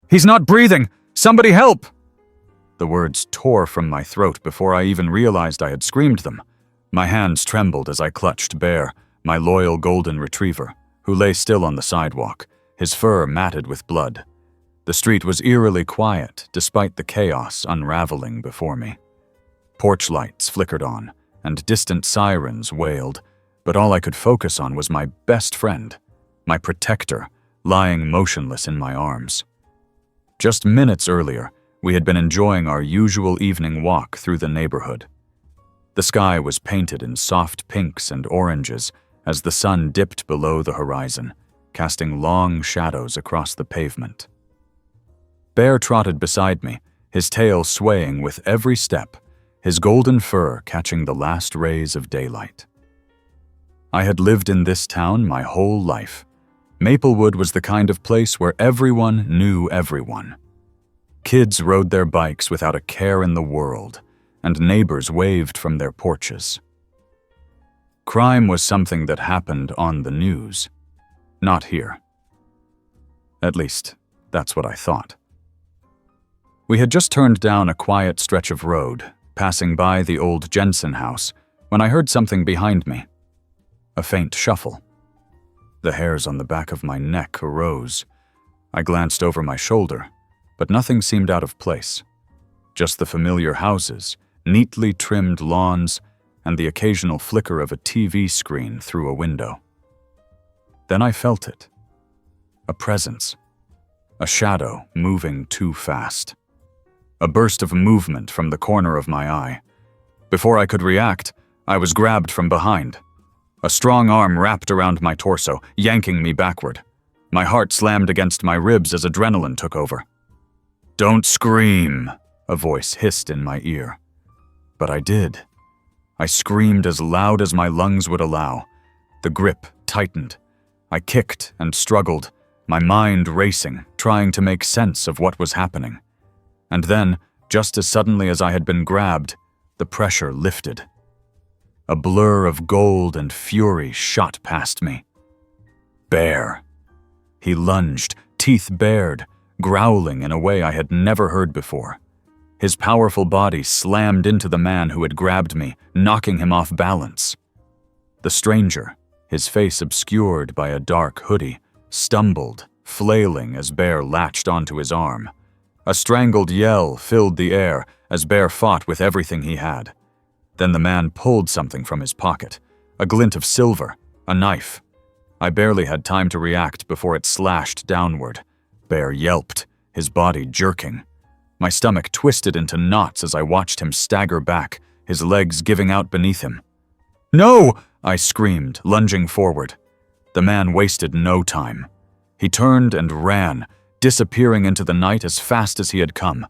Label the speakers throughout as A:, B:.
A: He's not breathing! Somebody help! The words tore from my throat before I even realized I had screamed them. My hands trembled as I clutched Bear, my loyal golden retriever, who lay still on the sidewalk, his fur matted with blood. The street was eerily quiet, despite the chaos unraveling before me. Porch lights flickered on, and distant sirens wailed, but all I could focus on was my best friend, my protector, lying motionless in my arms. Just minutes earlier, we had been enjoying our usual evening walk through the neighborhood. The sky was painted in soft pinks and oranges as the sun dipped below the horizon, casting long shadows across the pavement. Bear trotted beside me, his tail swaying with every step, his golden fur catching the last rays of daylight. I had lived in this town my whole life. Maplewood was the kind of place where everyone knew everyone. Kids rode their bikes without a care in the world, and neighbors waved from their porches. Crime was something that happened on the news, not here. At least, that's what I thought. We had just turned down a quiet stretch of road, passing by the old Jensen house, when I heard something behind me. A faint shuffle. The hairs on the back of my neck arose. I glanced over my shoulder, but nothing seemed out of place. Just the familiar houses, neatly trimmed lawns, and the occasional flicker of a TV screen through a window. Then I felt it. A presence. A shadow moving too fast. A burst of movement from the corner of my eye. Before I could react, I was grabbed from behind. A strong arm wrapped around my torso, yanking me backward. My heart slammed against my ribs as adrenaline took over. "Don't scream," a voice hissed in my ear. But I did. I screamed as loud as my lungs would allow. The grip tightened. I kicked and struggled, my mind racing, trying to make sense of what was happening. And then, just as suddenly as I had been grabbed, the pressure lifted. A blur of gold and fury shot past me. Bear. He lunged, teeth bared, growling in a way I had never heard before. His powerful body slammed into the man who had grabbed me, knocking him off balance. The stranger, his face obscured by a dark hoodie, stumbled, flailing as Bear latched onto his arm. A strangled yell filled the air as Bear fought with everything he had. Then the man pulled something from his pocket, a glint of silver, a knife. I barely had time to react before it slashed downward. Bear yelped, his body jerking. My stomach twisted into knots as I watched him stagger back, his legs giving out beneath him. "No!" I screamed, lunging forward. The man wasted no time. He turned and ran, disappearing into the night as fast as he had come.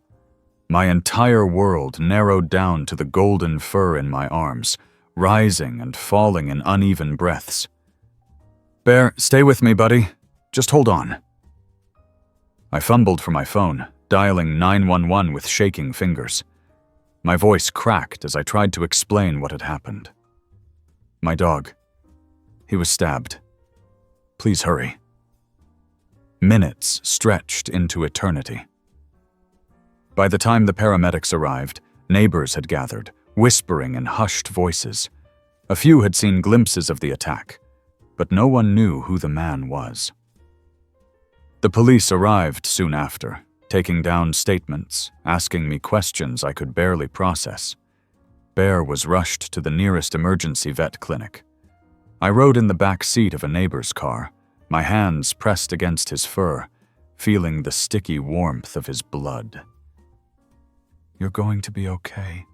A: My entire world narrowed down to the golden fur in my arms, rising and falling in uneven breaths. "Bear, stay with me, buddy. Just hold on." I fumbled for my phone, dialing 911 with shaking fingers. My voice cracked as I tried to explain what had happened. "My dog. He was stabbed. Please hurry." Minutes stretched into eternity. By the time the paramedics arrived, neighbors had gathered, whispering in hushed voices. A few had seen glimpses of the attack, but no one knew who the man was. The police arrived soon after, taking down statements, asking me questions I could barely process. Bear was rushed to the nearest emergency vet clinic. I rode in the back seat of a neighbor's car, my hands pressed against his fur, feeling the sticky warmth of his blood. "You're going to be okay,"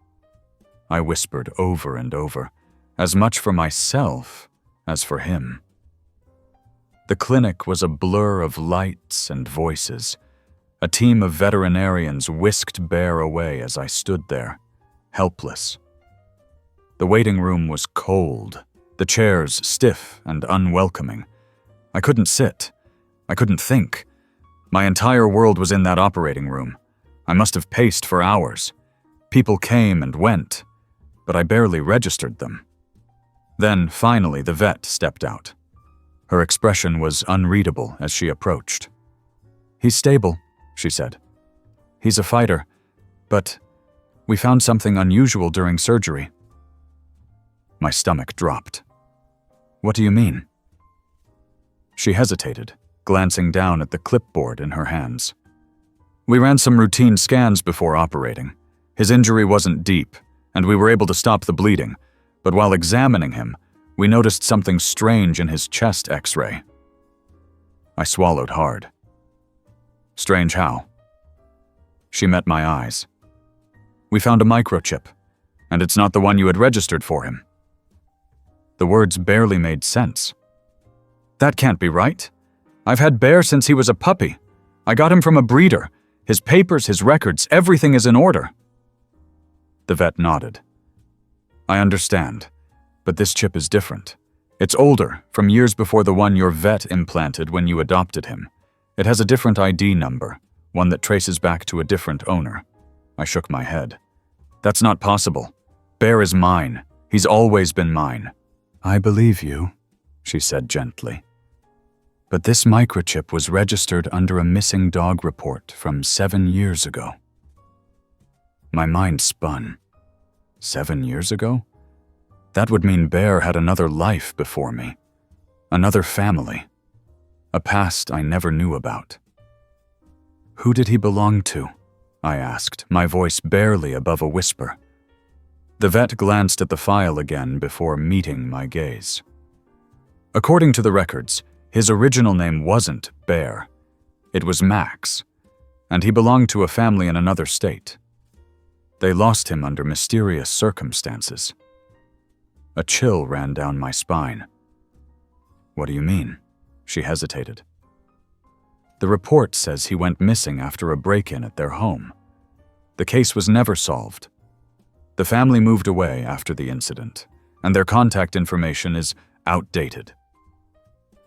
A: I whispered over and over, as much for myself as for him. The clinic was a blur of lights and voices. A team of veterinarians whisked Bear away as I stood there, helpless. The waiting room was cold, the chairs stiff and unwelcoming. I couldn't sit. I couldn't think. My entire world was in that operating room. I must have paced for hours. People came and went, but I barely registered them. Then, finally, the vet stepped out. Her expression was unreadable as she approached. "He's stable. she said. "He's a fighter, but we found something unusual during surgery." My stomach dropped. "What do you mean?" She hesitated, glancing down at the clipboard in her hands. "We ran some routine scans before operating. His injury wasn't deep, and we were able to stop the bleeding, but while examining him, we noticed something strange in his chest X-ray." I swallowed hard. "Strange how?" She met my eyes. "We found a microchip, and it's not the one you had registered for him." The words barely made sense. "That can't be right. I've had Bear since he was a puppy. I got him from a breeder. His papers, his records, everything is in order." The vet nodded. "I understand, but this chip is different. It's older, from years before the one your vet implanted when you adopted him. It has a different ID number, one that traces back to a different owner." I shook my head. "That's not possible. Bear is mine. He's always been mine." "I believe you," she said gently. "But this microchip was registered under a missing dog report from 7 years ago." My mind spun. 7 years ago? That would mean Bear had another life before me. Another family. A past I never knew about. "Who did he belong to?" I asked, my voice barely above a whisper. The vet glanced at the file again before meeting my gaze. According to the records, his original name wasn't Bear. It was Max, and he belonged to a family in another state. They lost him under mysterious circumstances. A chill ran down my spine. "What do you mean?" She hesitated. "The report says he went missing after a break-in at their home. The case was never solved. The family moved away after the incident, and their contact information is outdated."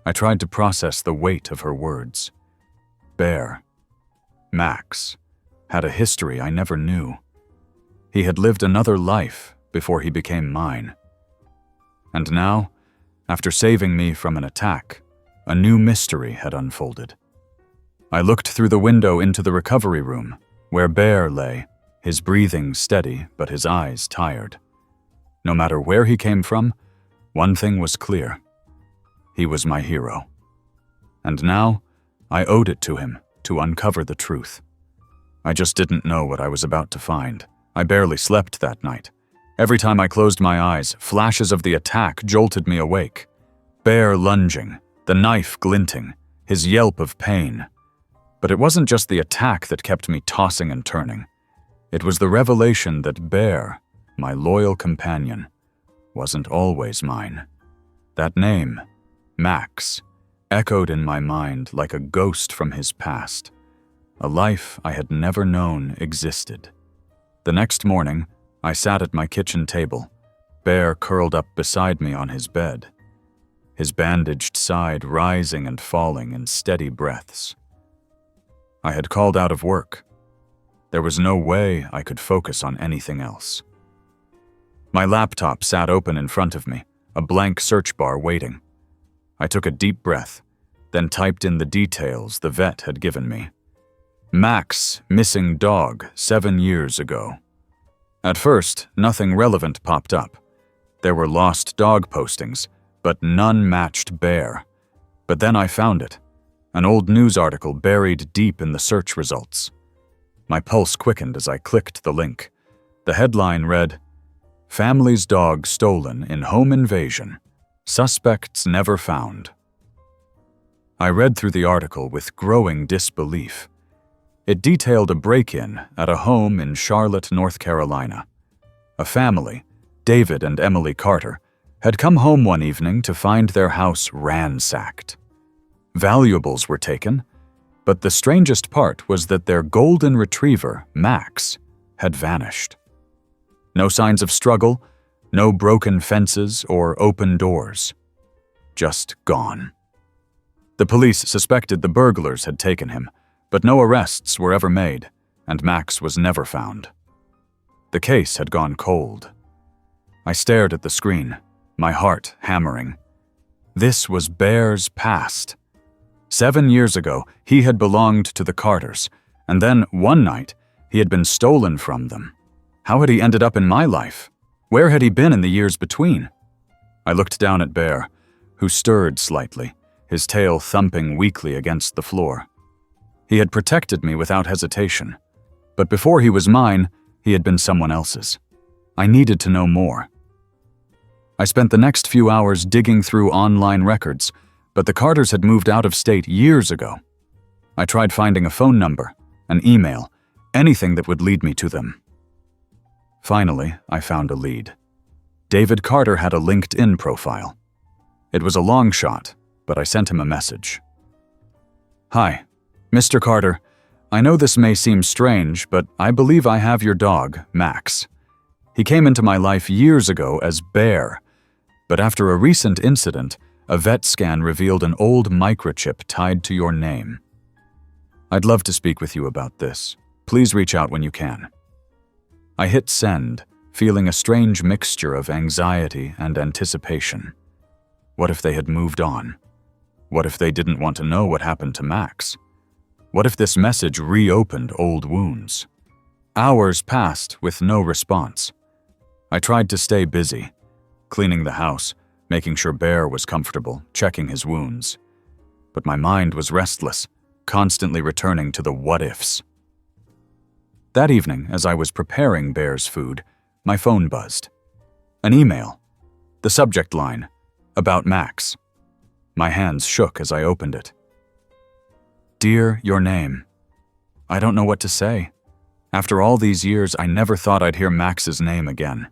A: I tried to process the weight of her words. Bear, Max, had a history I never knew. He had lived another life before he became mine. And now, after saving me from an attack, a new mystery had unfolded. I looked through the window into the recovery room, where Bear lay, his breathing steady but his eyes tired. No matter where he came from, one thing was clear. He was my hero. And now, I owed it to him to uncover the truth. I just didn't know what I was about to find. I barely slept that night. Every time I closed my eyes, flashes of the attack jolted me awake. Bear lunging, the knife glinting, his yelp of pain. But it wasn't just the attack that kept me tossing and turning. It was the revelation that Bear, my loyal companion, wasn't always mine. That name, Max, echoed in my mind like a ghost from his past, a life I had never known existed. The next morning, I sat at my kitchen table, Bear curled up beside me on his bed, his bandaged side rising and falling in steady breaths. I had called out of work. There was no way I could focus on anything else. My laptop sat open in front of me, a blank search bar waiting. I took a deep breath, then typed in the details the vet had given me. Max, missing dog, 7 years ago. At first, nothing relevant popped up. There were lost dog postings, but none matched Bear. But then I found it, an old news article buried deep in the search results. My pulse quickened as I clicked the link. The headline read, "Family's dog stolen in home invasion. Suspects never found." I read through the article with growing disbelief. It detailed a break-in at a home in Charlotte, North Carolina. A family, David and Emily Carter, had come home one evening to find their house ransacked. Valuables were taken, but the strangest part was that their golden retriever, Max, had vanished. No signs of struggle, no broken fences or open doors. Just gone. The police suspected the burglars had taken him, but no arrests were ever made, and Max was never found. The case had gone cold. I stared at the screen, my heart hammering. This was Bear's past. 7 years ago, he had belonged to the Carters, And then, one night, he had been stolen from them. How had he ended up in my life? Where had he been in the years between? I looked down at Bear, who stirred slightly, his tail thumping weakly against the floor. He had protected me without hesitation, but before he was mine, he had been someone else's. I needed to know more. I spent the next few hours digging through online records, but the Carters had moved out of state years ago. I tried finding a phone number, an email, anything that would lead me to them. Finally, I found a lead. David Carter had a LinkedIn profile. It was a long shot, but I sent him a message. "Hi, Mr. Carter. I know this may seem strange, but I believe I have your dog, Max. He came into my life years ago as Bear, but after a recent incident, a vet scan revealed an old microchip tied to your name. I'd love to speak with you about this. Please reach out when you can." I hit send, feeling a strange mixture of anxiety and anticipation. What if they had moved on? What if they didn't want to know what happened to Max? What if this message reopened old wounds? Hours passed with no response. I tried to stay busy, cleaning the house, making sure Bear was comfortable, checking his wounds. But my mind was restless, constantly returning to the what-ifs. That evening, as I was preparing Bear's food, my phone buzzed. An email. The subject line, "About Max." My hands shook as I opened it. "Dear, your name. I don't know what to say. After all these years, I never thought I'd hear Max's name again.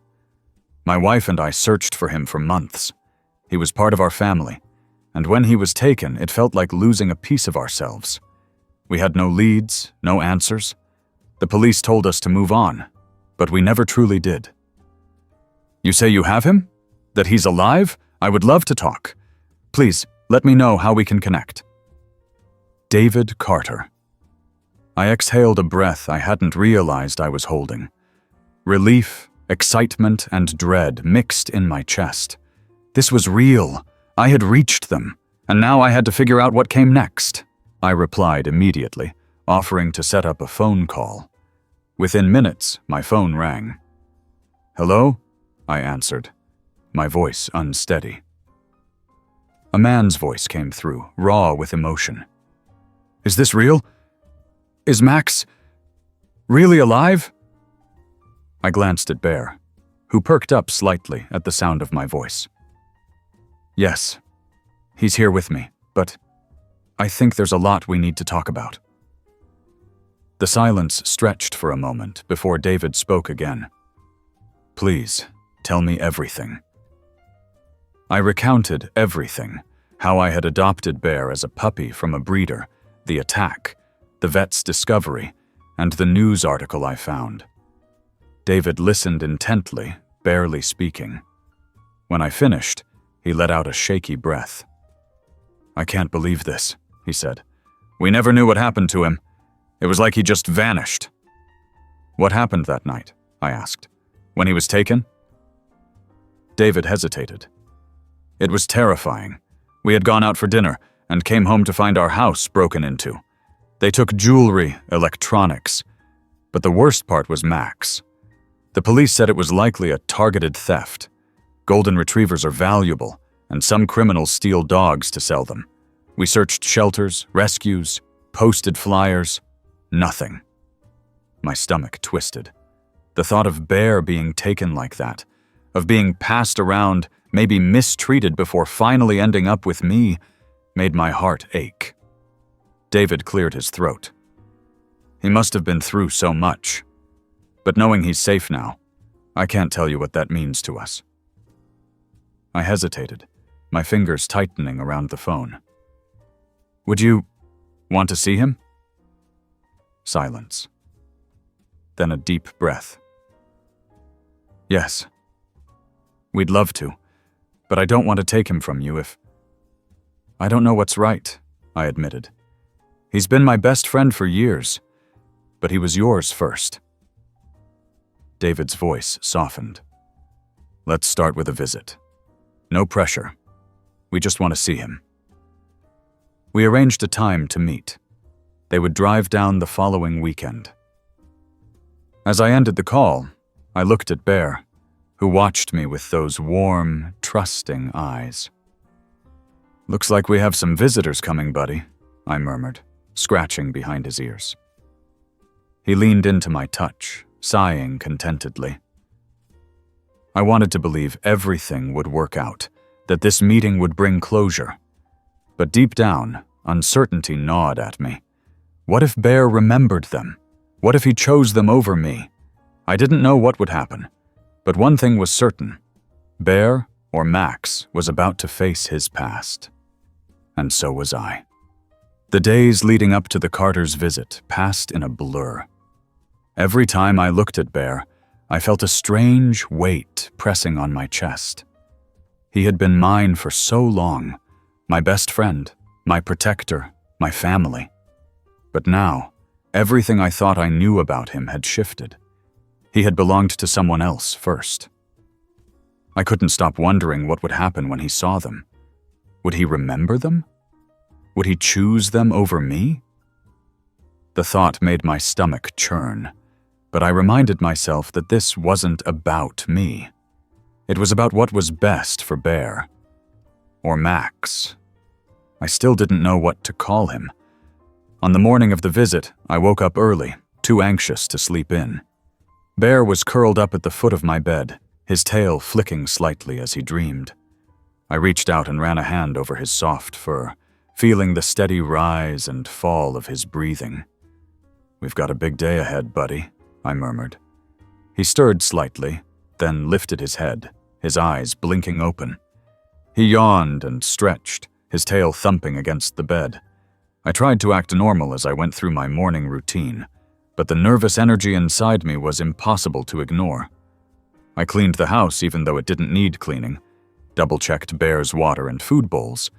A: My wife and I searched for him for months. He was part of our family, and when he was taken, it felt like losing a piece of ourselves. We had no leads, no answers. The police told us to move on, but we never truly did. You say you have him? That he's alive? I would love to talk. Please, let me know how we can connect. David Carter." I exhaled a breath I hadn't realized I was holding. Relief, excitement, and dread mixed in my chest. This was real. I had reached them, and now I had to figure out what came next. I replied immediately, offering to set up a phone call. Within minutes, my phone rang. "Hello?" I answered, my voice unsteady. A man's voice came through, raw with emotion. "Is this real? Is Max really alive?" I glanced at Bear, who perked up slightly at the sound of my voice. "Yes, he's here with me, but I think there's a lot we need to talk about." The silence stretched for a moment before David spoke again. "Please, tell me everything." I recounted everything, how I had adopted Bear as a puppy from a breeder, the attack, the vet's discovery, and the news article I found. David listened intently, barely speaking. When I finished, he let out a shaky breath. "I can't believe this," he said. "We never knew what happened to him. It was like he just vanished." "What happened that night?" I asked. "When he was taken?" David hesitated. "It was terrifying. We had gone out for dinner and came home to find our house broken into. They took jewelry, electronics. But the worst part was Max. The police said it was likely a targeted theft. Golden retrievers are valuable, and some criminals steal dogs to sell them. We searched shelters, rescues, posted flyers. Nothing." My stomach twisted. The thought of Bear being taken like that, of being passed around, maybe mistreated before finally ending up with me, made my heart ache. David cleared his throat. He must have been through so much. But knowing he's safe now, I can't tell you what that means to us. I hesitated, my fingers tightening around the phone. "Would you want to see him?" Silence. Then a deep breath. "Yes. We'd love to, but I don't want to take him from you if—" "I don't know what's right," I admitted. "He's been my best friend for years, but he was yours first." David's voice softened. "Let's start with a visit. No pressure. We just want to see him." We arranged a time to meet. They would drive down the following weekend. As I ended the call, I looked at Bear, who watched me with those warm, trusting eyes. "Looks like we have some visitors coming, buddy," I murmured, scratching behind his ears. He leaned into my touch, sighing contentedly. I wanted to believe everything would work out, that this meeting would bring closure. But deep down, uncertainty gnawed at me. What if Bear remembered them? What if he chose them over me? I didn't know what would happen, but one thing was certain. Bear, or Max, was about to face his past. And so was I. The days leading up to the Carters' visit passed in a blur. Every time I looked at Bear, I felt a strange weight pressing on my chest. He had been mine for so long, my best friend, my protector, my family. But now, everything I thought I knew about him had shifted. He had belonged to someone else first. I couldn't stop wondering what would happen when he saw them. Would he remember them? Would he choose them over me? The thought made my stomach churn, but I reminded myself that this wasn't about me. It was about what was best for Bear. Or Max. I still didn't know what to call him. On the morning of the visit, I woke up early, too anxious to sleep in. Bear was curled up at the foot of my bed, his tail flicking slightly as he dreamed. I reached out and ran a hand over his soft fur, feeling the steady rise and fall of his breathing. "We've got a big day ahead, buddy," I murmured. He stirred slightly, then lifted his head, his eyes blinking open. He yawned and stretched, his tail thumping against the bed. I tried to act normal as I went through my morning routine, but the nervous energy inside me was impossible to ignore. I cleaned the house even though it didn't need cleaning, double-checked Bear's water and food bowls,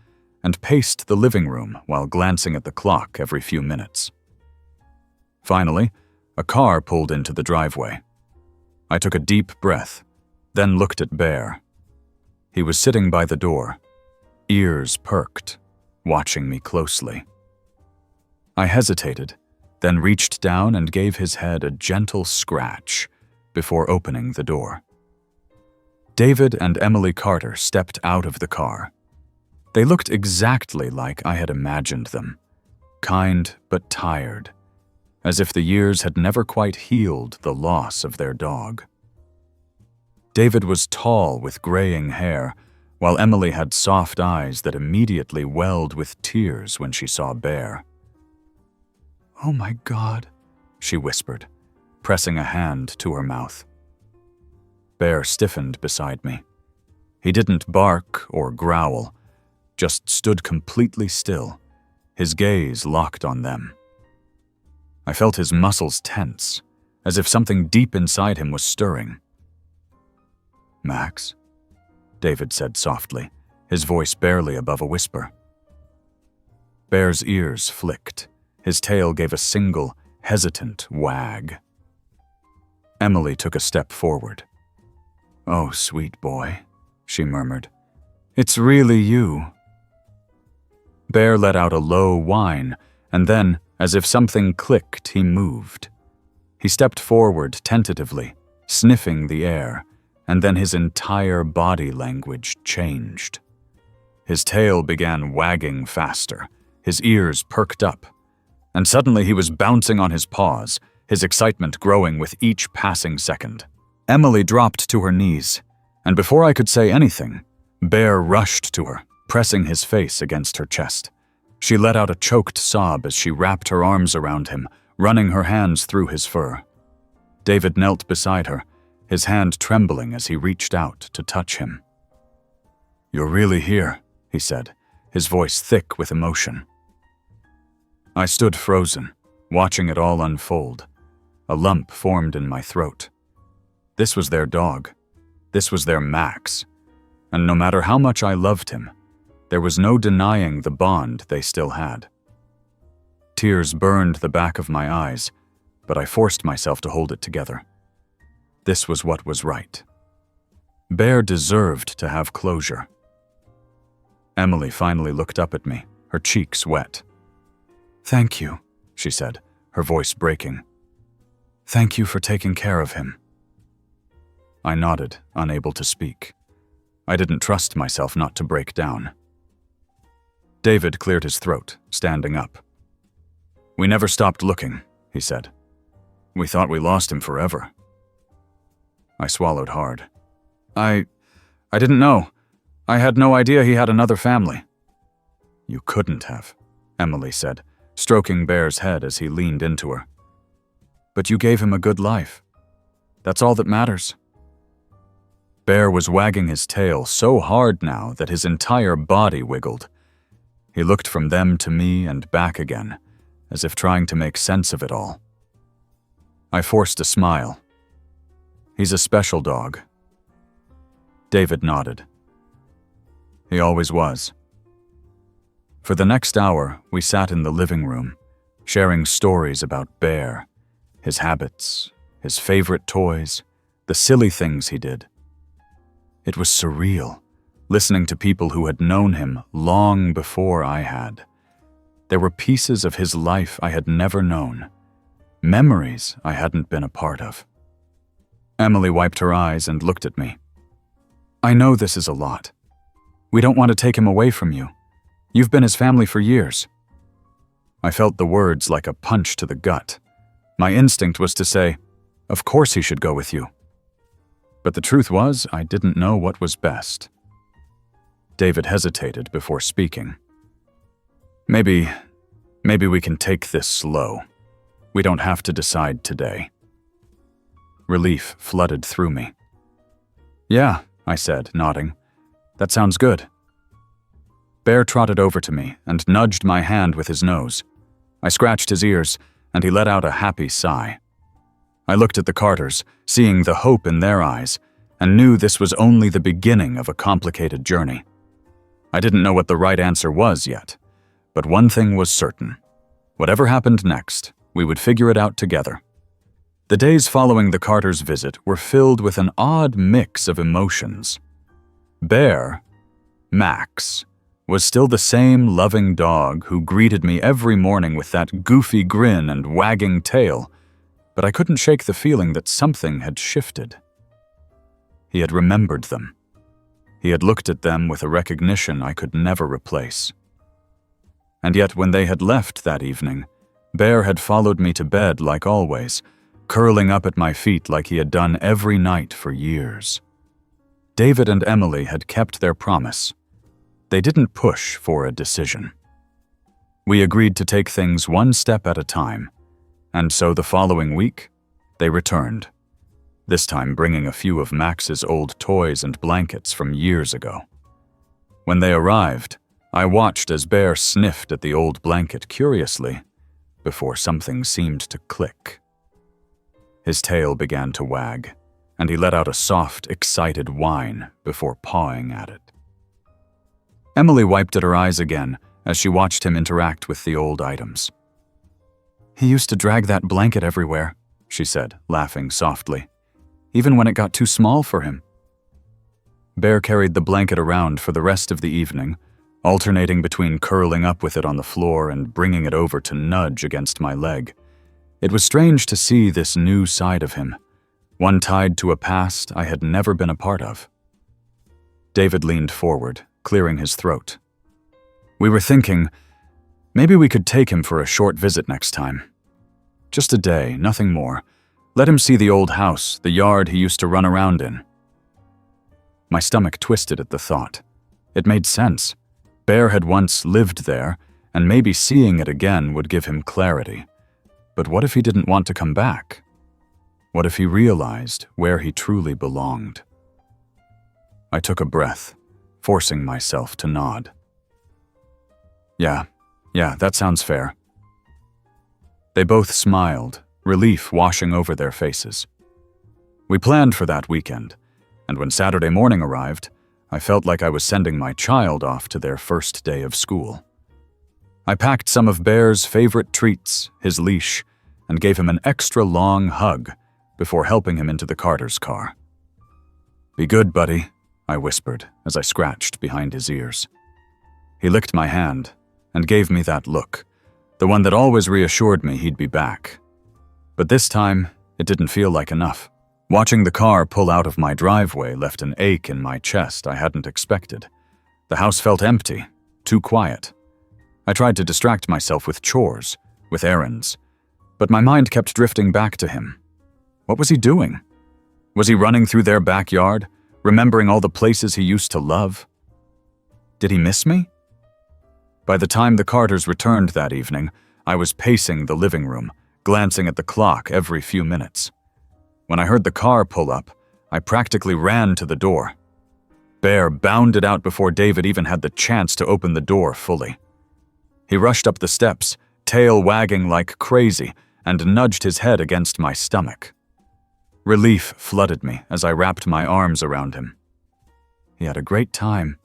A: and paced the living room while glancing at the clock every few minutes. Finally, a car pulled into the driveway. I took a deep breath, then looked at Bear. He was sitting by the door, ears perked, watching me closely. I hesitated, then reached down and gave his head a gentle scratch before opening the door. David and Emily Carter stepped out of the car. They looked exactly like I had imagined them, kind but tired, as if the years had never quite healed the loss of their dog. David was tall with graying hair, while Emily had soft eyes that immediately welled with tears when she saw Bear. "Oh my God," she whispered, pressing a hand to her mouth. Bear stiffened beside me. He didn't bark or growl, just stood completely still, his gaze locked on them. I felt his muscles tense, as if something deep inside him was stirring. "Max?" David said softly, his voice barely above a whisper. Bear's ears flicked. His tail gave a single, hesitant wag. Emily took a step forward. "Oh, sweet boy," she murmured. "It's really you." Bear let out a low whine, and then, as if something clicked, he moved. He stepped forward tentatively, sniffing the air, and then his entire body language changed. His tail began wagging faster, his ears perked up, and suddenly he was bouncing on his paws, his excitement growing with each passing second. Emily dropped to her knees, and before I could say anything, Bear rushed to her, pressing his face against her chest. She let out a choked sob as she wrapped her arms around him, running her hands through his fur. David knelt beside her, his hand trembling as he reached out to touch him. "You're really here," he said, his voice thick with emotion. I stood frozen, watching it all unfold. A lump formed in my throat. This was their dog. This was their Max. And no matter how much I loved him, there was no denying the bond they still had. Tears burned the back of my eyes, but I forced myself to hold it together. This was what was right. Bear deserved to have closure. Emily finally looked up at me, her cheeks wet. "Thank you," she said, her voice breaking. "Thank you for taking care of him." I nodded, unable to speak. I didn't trust myself not to break down. David cleared his throat, standing up. "We never stopped looking," he said. "We thought we lost him forever." I swallowed hard. I didn't know. I had no idea he had another family." "You couldn't have," Emily said, stroking Bear's head as he leaned into her. "But you gave him a good life. That's all that matters." Bear was wagging his tail so hard now that his entire body wiggled. He looked from them to me and back again, as if trying to make sense of it all. I forced a smile. "He's a special dog." David nodded. "He always was." For the next hour, we sat in the living room, sharing stories about Bear, his habits, his favorite toys, the silly things he did. It was surreal, listening to people who had known him long before I had. There were pieces of his life I had never known, memories I hadn't been a part of. Emily wiped her eyes and looked at me. "I know this is a lot. We don't want to take him away from you. You've been his family for years." I felt the words like a punch to the gut. My instinct was to say, "Of course he should go with you." But the truth was, I didn't know what was best. David hesitated before speaking. Maybe we can take this slow. We don't have to decide today." Relief flooded through me. "Yeah," I said, nodding. "That sounds good." Bear trotted over to me and nudged my hand with his nose. I scratched his ears, and he let out a happy sigh. I looked at the Carters, seeing the hope in their eyes, and knew this was only the beginning of a complicated journey. I didn't know what the right answer was yet, but one thing was certain. Whatever happened next, we would figure it out together. The days following the Carters' visit were filled with an odd mix of emotions. Bear, Max, was still the same loving dog who greeted me every morning with that goofy grin and wagging tail, but I couldn't shake the feeling that something had shifted. He had remembered them. He had looked at them with a recognition I could never replace. And yet when they had left that evening, Bear had followed me to bed like always, curling up at my feet like he had done every night for years. David and Emily had kept their promise. They didn't push for a decision. We agreed to take things one step at a time, and so the following week, they returned, this time bringing a few of Max's old toys and blankets from years ago. When they arrived, I watched as Bear sniffed at the old blanket curiously, before something seemed to click. His tail began to wag, and he let out a soft, excited whine before pawing at it. Emily wiped at her eyes again as she watched him interact with the old items. "He used to drag that blanket everywhere," she said, laughing softly, "even when it got too small for him." Bear carried the blanket around for the rest of the evening, alternating between curling up with it on the floor and bringing it over to nudge against my leg. It was strange to see this new side of him, one tied to a past I had never been a part of. David leaned forward, clearing his throat. "We were thinking, maybe we could take him for a short visit next time. Just a day, nothing more. Let him see the old house, the yard he used to run around in." My stomach twisted at the thought. It made sense. Bear had once lived there, and maybe seeing it again would give him clarity. But what if he didn't want to come back? What if he realized where he truly belonged? I took a breath, forcing myself to nod. Yeah, that sounds fair." They both smiled, relief washing over their faces. We planned for that weekend, and when Saturday morning arrived, I felt like I was sending my child off to their first day of school. I packed some of Bear's favorite treats, his leash, and gave him an extra long hug before helping him into the Carters' car. "Be good, buddy," I whispered as I scratched behind his ears. He licked my hand and gave me that look, The one that always reassured me he'd be back. But this time, it didn't feel like enough. Watching the car pull out of my driveway left an ache in my chest I hadn't expected. The house felt empty, too quiet. I tried to distract myself with chores, with errands, but my mind kept drifting back to him. What was he doing? Was he running through their backyard, remembering all the places he used to love? Did he miss me? By the time the Carters returned that evening, I was pacing the living room, glancing at the clock every few minutes. When I heard the car pull up, I practically ran to the door. Bear bounded out before David even had the chance to open the door fully. He rushed up the steps, tail wagging like crazy, and nudged his head against my stomach. Relief flooded me as I wrapped my arms around him. "He had a great time,"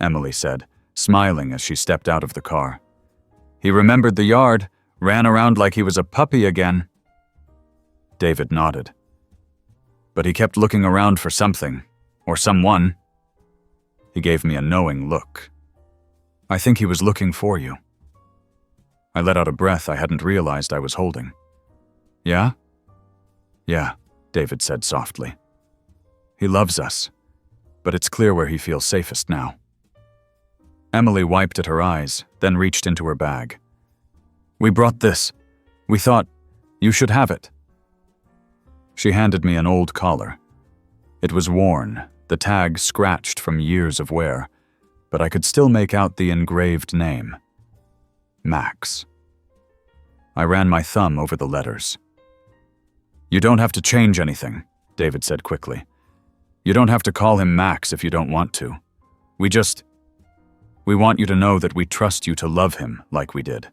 A: Emily said, smiling as she stepped out of the car. "He remembered the yard, ran around like he was a puppy again." David nodded. "But he kept looking around for something, or someone." He gave me a knowing look. "I think he was looking for you." I let out a breath I hadn't realized I was holding. "Yeah?" "Yeah," David said softly. "He loves us, but it's clear where he feels safest now." Emily wiped at her eyes, then reached into her bag. "We brought this. We thought you should have it." She handed me an old collar. It was worn, the tag scratched from years of wear, but I could still make out the engraved name. Max. I ran my thumb over the letters. "You don't have to change anything," David said quickly. "You don't have to call him Max if you don't want to. We want you to know that we trust you to love him like we did."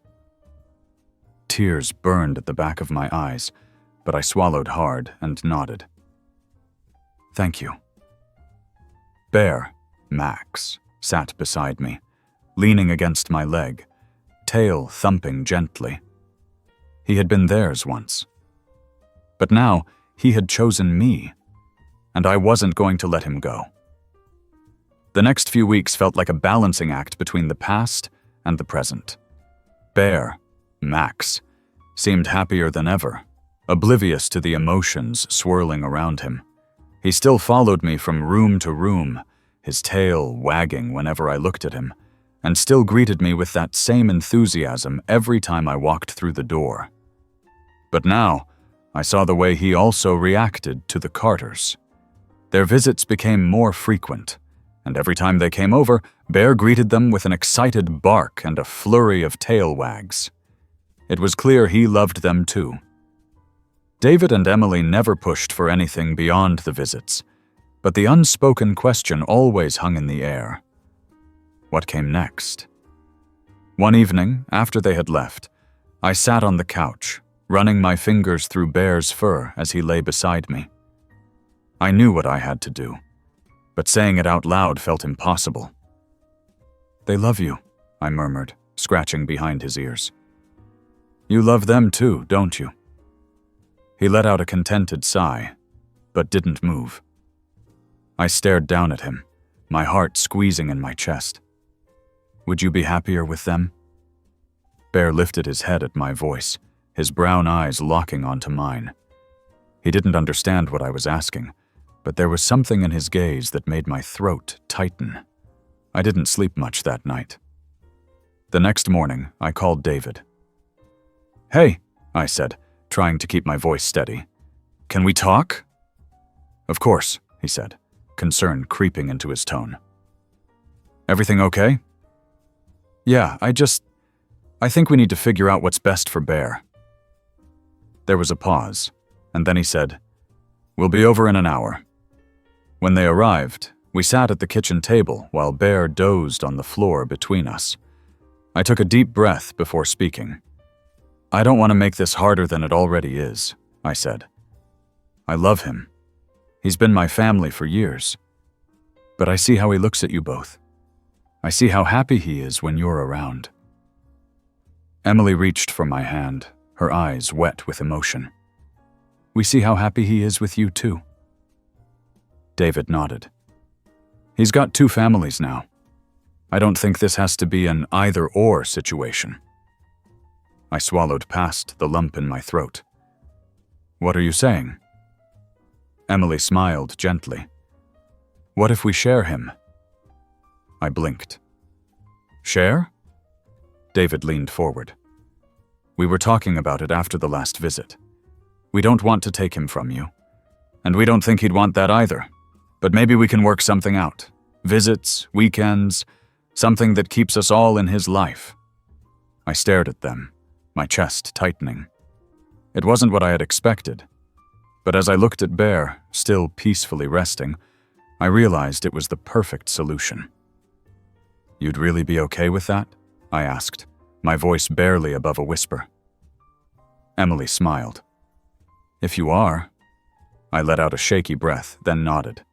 A: Tears burned at the back of my eyes, but I swallowed hard and nodded. "Thank you." Bear, Max, sat beside me, leaning against my leg, tail thumping gently. He had been theirs once. But now he had chosen me, and I wasn't going to let him go. The next few weeks felt like a balancing act between the past and the present. Bear, Max, seemed happier than ever, oblivious to the emotions swirling around him. He still followed me from room to room, his tail wagging whenever I looked at him, and still greeted me with that same enthusiasm every time I walked through the door. But now, I saw the way he also reacted to the Carters. Their visits became more frequent, and every time they came over, Bear greeted them with an excited bark and a flurry of tail wags. It was clear he loved them too. David and Emily never pushed for anything beyond the visits, but the unspoken question always hung in the air. What came next? One evening, after they had left, I sat on the couch, running my fingers through Bear's fur as he lay beside me. I knew what I had to do, but saying it out loud felt impossible. "They love you," I murmured, scratching behind his ears. "You love them too, don't you?" He let out a contented sigh, but didn't move. I stared down at him, my heart squeezing in my chest. "Would you be happier with them?" Bear lifted his head at my voice, his brown eyes locking onto mine. He didn't understand what I was asking, but there was something in his gaze that made my throat tighten. I didn't sleep much that night. The next morning, I called David. "Hey," I said, trying to keep my voice steady. "Can we talk?" "Of course," he said, concern creeping into his tone. "Everything okay?" "Yeah, I think we need to figure out what's best for Bear." There was a pause, and then he said, "We'll be over in an hour." When they arrived, we sat at the kitchen table while Bear dozed on the floor between us. I took a deep breath before speaking. "I don't want to make this harder than it already is," I said. "I love him. He's been my family for years. But I see how he looks at you both. I see how happy he is when you're around." Emily reached for my hand, her eyes wet with emotion. "We see how happy he is with you too." David nodded. "He's got two families now. I don't think this has to be an either-or situation." I swallowed past the lump in my throat. What are you saying? Emily smiled gently. What if we share him? I blinked. Share? David leaned forward. We were talking about it after the last visit. We don't want to take him from you. And we don't think he'd want that either. But maybe we can work something out. Visits, weekends, something that keeps us all in his life. I stared at them, my chest tightening. It wasn't what I had expected. But as I looked at Bear, still peacefully resting, I realized it was the perfect solution. You'd really be okay with that? I asked, my voice barely above a whisper. Emily smiled. If you are. I let out a shaky breath, then nodded.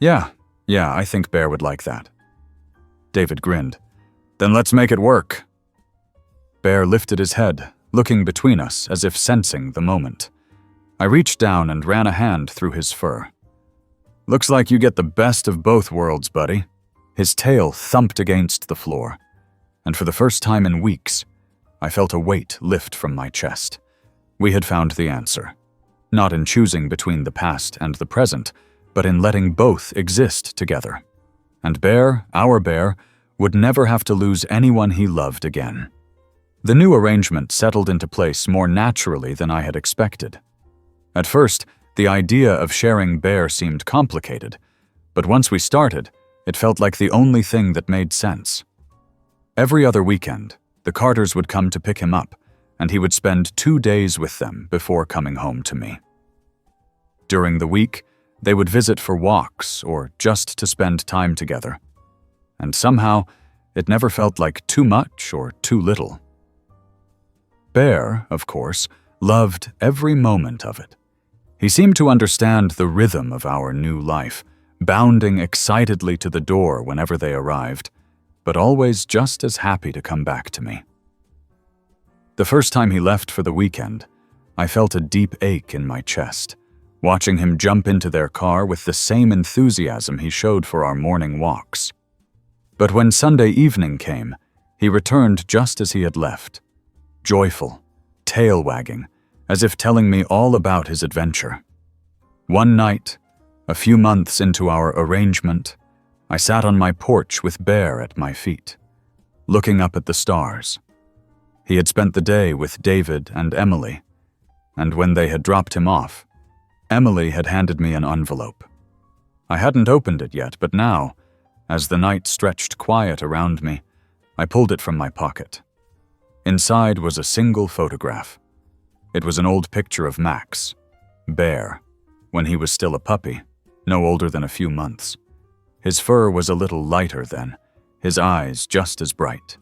A: Yeah, I think Bear would like that. David grinned. Then let's make it work. Bear lifted his head, looking between us as if sensing the moment. I reached down and ran a hand through his fur. Looks like you get the best of both worlds, buddy. His tail thumped against the floor, and for the first time in weeks, I felt a weight lift from my chest. We had found the answer. Not in choosing between the past and the present, but in letting both exist together. And Bear, our Bear, would never have to lose anyone he loved again. The new arrangement settled into place more naturally than I had expected. At first, the idea of sharing Bear seemed complicated, but once we started, it felt like the only thing that made sense. Every other weekend, the Carters would come to pick him up, and he would spend 2 days with them before coming home to me. During the week, they would visit for walks or just to spend time together. And somehow, it never felt like too much or too little. Bear, of course, loved every moment of it. He seemed to understand the rhythm of our new life, bounding excitedly to the door whenever they arrived, but always just as happy to come back to me. The first time he left for the weekend, I felt a deep ache in my chest, watching him jump into their car with the same enthusiasm he showed for our morning walks. But when Sunday evening came, he returned just as he had left, joyful, tail-wagging, as if telling me all about his adventure. One night, a few months into our arrangement, I sat on my porch with Bear at my feet, looking up at the stars. He had spent the day with David and Emily, and when they had dropped him off, Emily had handed me an envelope. I hadn't opened it yet, but now, as the night stretched quiet around me, I pulled it from my pocket. Inside was a single photograph. It was an old picture of Max, Bear, when he was still a puppy, no older than a few months. His fur was a little lighter then, his eyes just as bright.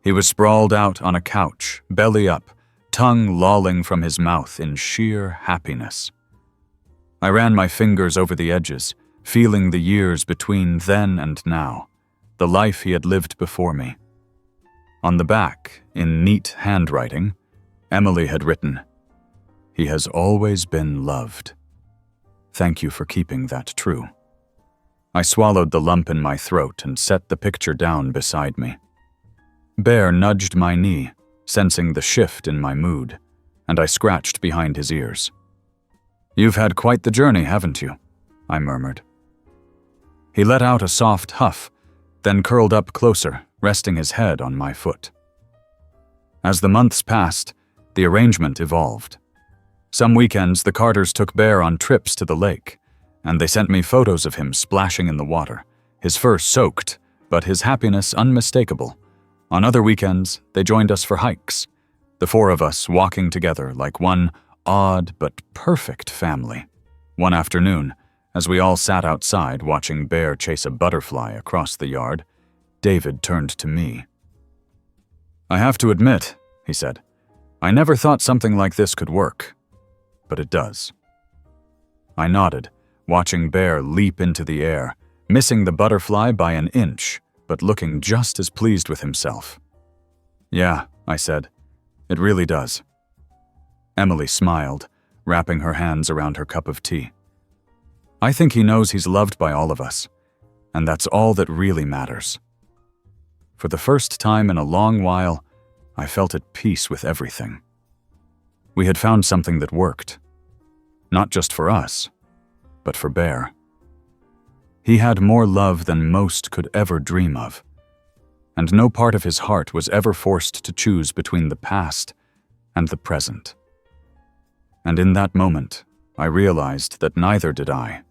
A: He was sprawled out on a couch, belly up, tongue lolling from his mouth in sheer happiness. I ran my fingers over the edges, feeling the years between then and now, the life he had lived before me. On the back, in neat handwriting, Emily had written, "He has always been loved. Thank you for keeping that true." I swallowed the lump in my throat and set the picture down beside me. Bear nudged my knee, sensing the shift in my mood, and I scratched behind his ears. "You've had quite the journey, haven't you?" I murmured. He let out a soft huff, then curled up closer, resting his head on my foot. As the months passed, the arrangement evolved. Some weekends, the Carters took Bear on trips to the lake, and they sent me photos of him splashing in the water, his fur soaked, but his happiness unmistakable. On other weekends, they joined us for hikes, the four of us walking together like one odd but perfect family. One afternoon, as we all sat outside watching Bear chase a butterfly across the yard, David turned to me. "I have to admit," he said, "I never thought something like this could work, but it does." I nodded, watching Bear leap into the air, missing the butterfly by an inch, but looking just as pleased with himself. "Yeah," I said, "it really does." Emily smiled, wrapping her hands around her cup of tea. "I think he knows he's loved by all of us, and that's all that really matters." For the first time in a long while, I felt at peace with everything. We had found something that worked. Not just for us, but for Bear. He had more love than most could ever dream of, and no part of his heart was ever forced to choose between the past and the present. And in that moment, I realized that neither did I.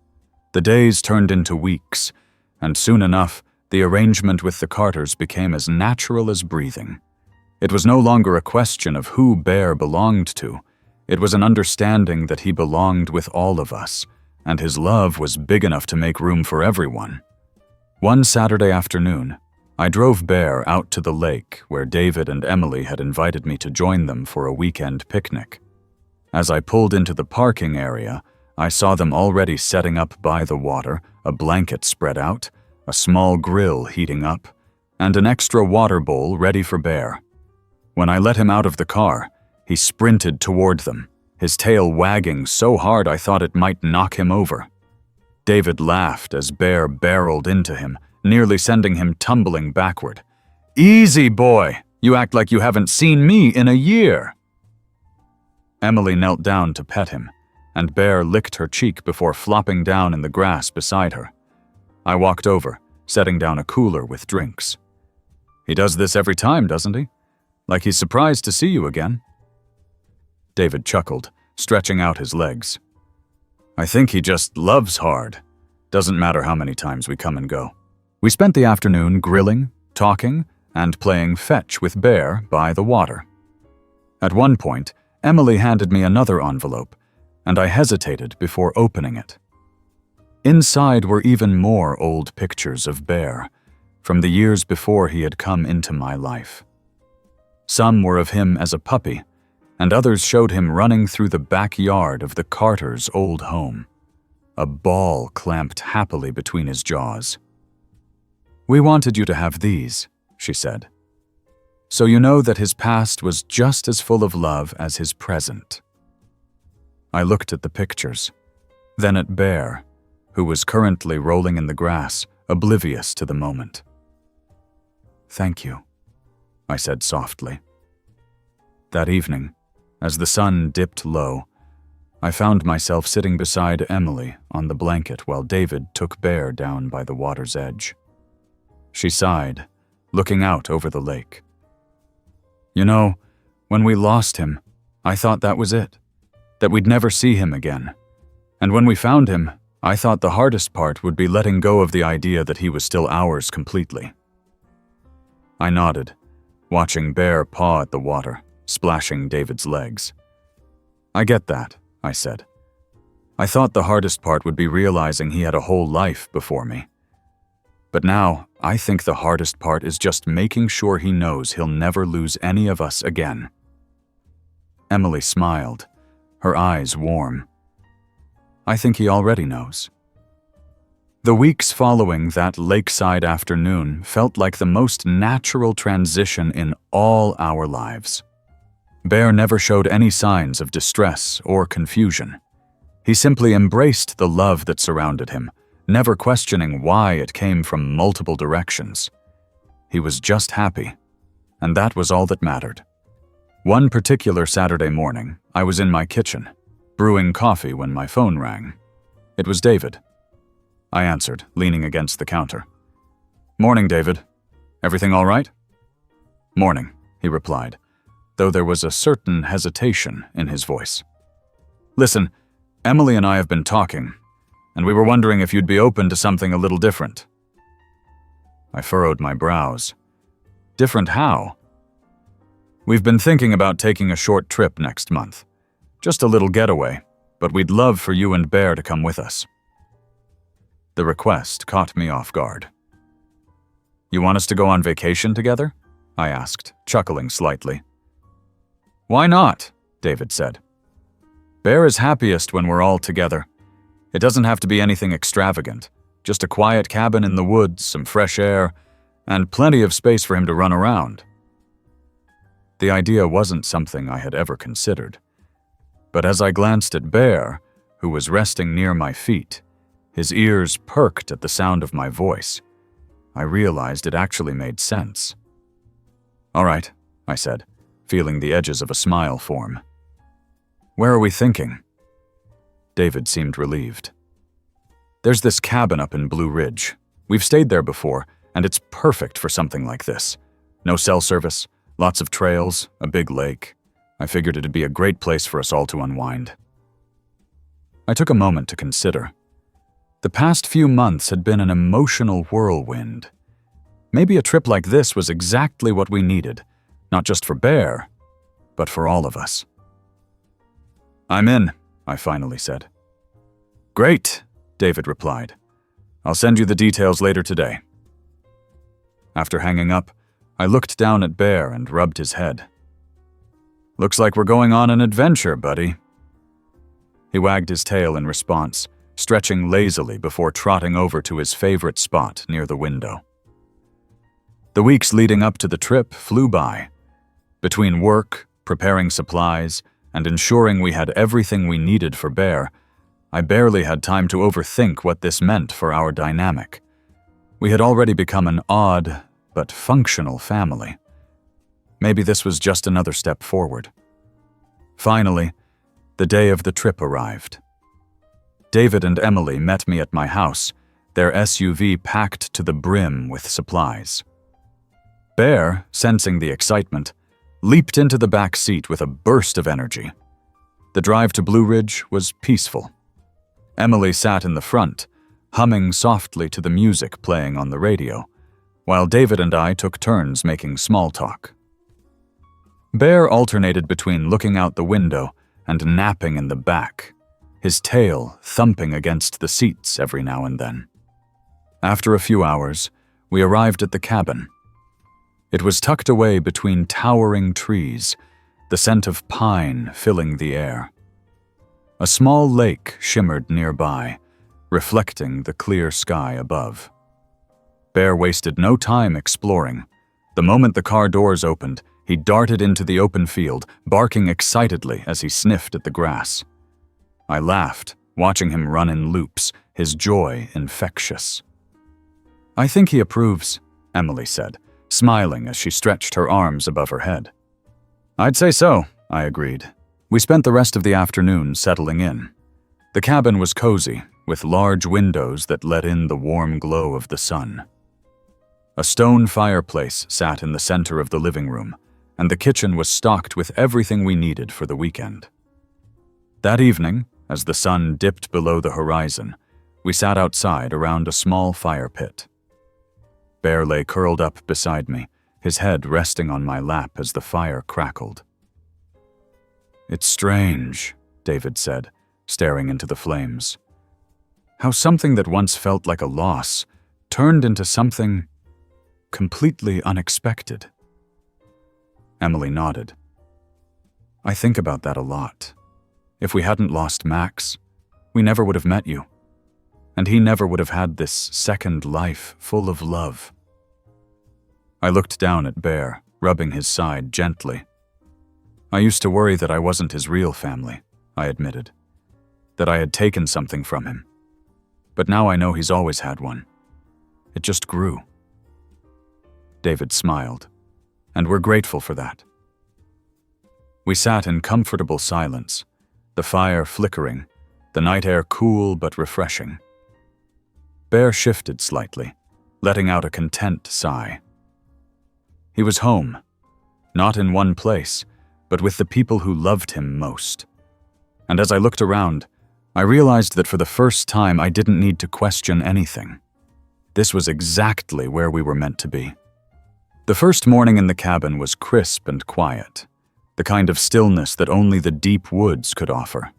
A: The days turned into weeks, and soon enough, the arrangement with the Carters became as natural as breathing. It was no longer a question of who Bear belonged to. It was an understanding that he belonged with all of us, and his love was big enough to make room for everyone. One Saturday afternoon, I drove Bear out to the lake where David and Emily had invited me to join them for a weekend picnic. As I pulled into the parking area, I saw them already setting up by the water, a blanket spread out, a small grill heating up, and an extra water bowl ready for Bear. When I let him out of the car, he sprinted toward them, his tail wagging so hard I thought it might knock him over. David laughed as Bear barreled into him, nearly sending him tumbling backward. "Easy, boy! You act like you haven't seen me in a year!" Emily knelt down to pet him, and Bear licked her cheek before flopping down in the grass beside her. I walked over, setting down a cooler with drinks. "He does this every time, doesn't he? Like he's surprised to see you again." David chuckled, stretching out his legs. "I think he just loves hard. Doesn't matter how many times we come and go." We spent the afternoon grilling, talking, and playing fetch with Bear by the water. At one point, Emily handed me another envelope, and I hesitated before opening it. Inside were even more old pictures of Bear, from the years before he had come into my life. Some were of him as a puppy, and others showed him running through the backyard of the Carters' old home, a ball clamped happily between his jaws. "We wanted you to have these," she said, "so you know that his past was just as full of love as his present." I looked at the pictures, then at Bear, who was currently rolling in the grass, oblivious to the moment. "Thank you," I said softly. That evening, as the sun dipped low, I found myself sitting beside Emily on the blanket while David took Bear down by the water's edge. She sighed, looking out over the lake. "You know, when we lost him, I thought that was it, that we'd never see him again. And when we found him, I thought the hardest part would be letting go of the idea that he was still ours completely." I nodded, watching Bear paw at the water, splashing David's legs. "I get that," I said. "I thought the hardest part would be realizing he had a whole life before me. But now, I think the hardest part is just making sure he knows he'll never lose any of us again." Emily smiled, her eyes warm. "I think he already knows." The weeks following that lakeside afternoon felt like the most natural transition in all our lives. Bear never showed any signs of distress or confusion. He simply embraced the love that surrounded him, never questioning why it came from multiple directions. He was just happy, and that was all that mattered. One particular Saturday morning, I was in my kitchen, brewing coffee when my phone rang. It was David. I answered, leaning against the counter. "Morning, David. Everything all right?" "Morning," he replied, though there was a certain hesitation in his voice. "Listen, Emily and I have been talking, and we were wondering if you'd be open to something a little different." I furrowed my brows. "Different how?" "We've been thinking about taking a short trip next month. Just a little getaway, but we'd love for you and Bear to come with us." The request caught me off guard. "You want us to go on vacation together?" I asked, chuckling slightly. "Why not?" David said. "Bear is happiest when we're all together. It doesn't have to be anything extravagant, just a quiet cabin in the woods, some fresh air, and plenty of space for him to run around." The idea wasn't something I had ever considered. But as I glanced at Bear, who was resting near my feet, his ears perked at the sound of my voice, I realized it actually made sense. "All right," I said. feeling the edges of a smile form. "Where are we thinking?" David seemed relieved. "There's this cabin up in Blue Ridge. We've stayed there before, and it's perfect for something like this. No cell service, lots of trails, a big lake. I figured it'd be a great place for us all to unwind." I took a moment to consider. The past few months had been an emotional whirlwind. Maybe a trip like this was exactly what we needed, not just for Bear, but for all of us. "I'm in," I finally said. "Great," David replied. "I'll send you the details later today." After hanging up, I looked down at Bear and rubbed his head. "Looks like we're going on an adventure, buddy." He wagged his tail in response, stretching lazily before trotting over to his favorite spot near the window. The weeks leading up to the trip flew by. Between work, preparing supplies, and ensuring we had everything we needed for Bear, I barely had time to overthink what this meant for our dynamic. We had already become an odd but functional family. Maybe this was just another step forward. Finally, the day of the trip arrived. David and Emily met me at my house, their SUV packed to the brim with supplies. Bear, sensing the excitement, leaped into the back seat with a burst of energy. The drive to Blue Ridge was peaceful. Emily sat in the front, humming softly to the music playing on the radio, while David and I took turns making small talk. Bear alternated between looking out the window and napping in the back, his tail thumping against the seats every now and then. After a few hours, we arrived at the cabin. It was tucked away between towering trees, the scent of pine filling the air. A small lake shimmered nearby, reflecting the clear sky above. Bear wasted no time exploring. The moment the car doors opened, he darted into the open field, barking excitedly as he sniffed at the grass. I laughed, watching him run in loops, his joy infectious. "I think he approves," Emily said, smiling as she stretched her arms above her head. "I'd say so," I agreed. We spent the rest of the afternoon settling in. The cabin was cozy, with large windows that let in the warm glow of the sun. A stone fireplace sat in the center of the living room, and the kitchen was stocked with everything we needed for the weekend. That evening, as the sun dipped below the horizon, we sat outside around a small fire pit. Bear lay curled up beside me, his head resting on my lap as the fire crackled. "It's strange," David said, staring into the flames. "How something that once felt like a loss turned into something completely unexpected." Emily nodded. "I think about that a lot. If we hadn't lost Max, we never would have met you. And he never would have had this second life full of love." I looked down at Bear, rubbing his side gently. "I used to worry that I wasn't his real family," I admitted. "That I had taken something from him. But now I know he's always had one. It just grew." David smiled, and we're grateful for that. We sat in comfortable silence, the fire flickering, the night air cool but refreshing. Bear shifted slightly, letting out a content sigh. He was home, not in one place, but with the people who loved him most. And as I looked around, I realized that for the first time I didn't need to question anything. This was exactly where we were meant to be. The first morning in the cabin was crisp and quiet, the kind of stillness that only the deep woods could offer.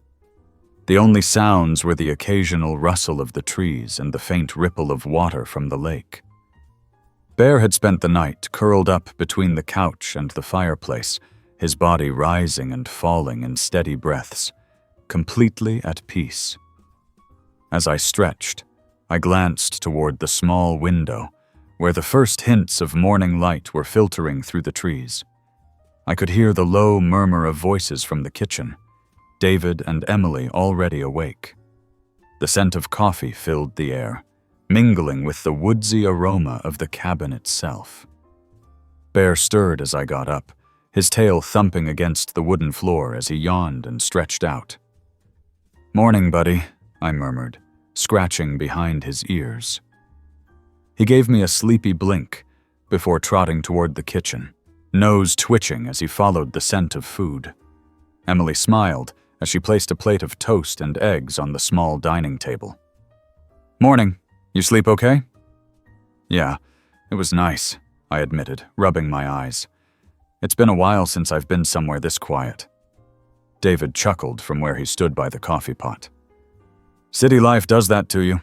A: The only sounds were the occasional rustle of the trees and the faint ripple of water from the lake. Bear had spent the night curled up between the couch and the fireplace, his body rising and falling in steady breaths, completely at peace. As I stretched, I glanced toward the small window, where the first hints of morning light were filtering through the trees. I could hear the low murmur of voices from the kitchen, David and Emily already awake. The scent of coffee filled the air, mingling with the woodsy aroma of the cabin itself. Bear stirred as I got up, his tail thumping against the wooden floor as he yawned and stretched out. "Morning, buddy," I murmured, scratching behind his ears. He gave me a sleepy blink before trotting toward the kitchen, nose twitching as he followed the scent of food. Emily smiled as she placed a plate of toast and eggs on the small dining table. "Morning. You sleep okay?" "Yeah, it was nice," I admitted, rubbing my eyes. "It's been a while since I've been somewhere this quiet." David chuckled from where he stood by the coffee pot. "City life does that to you.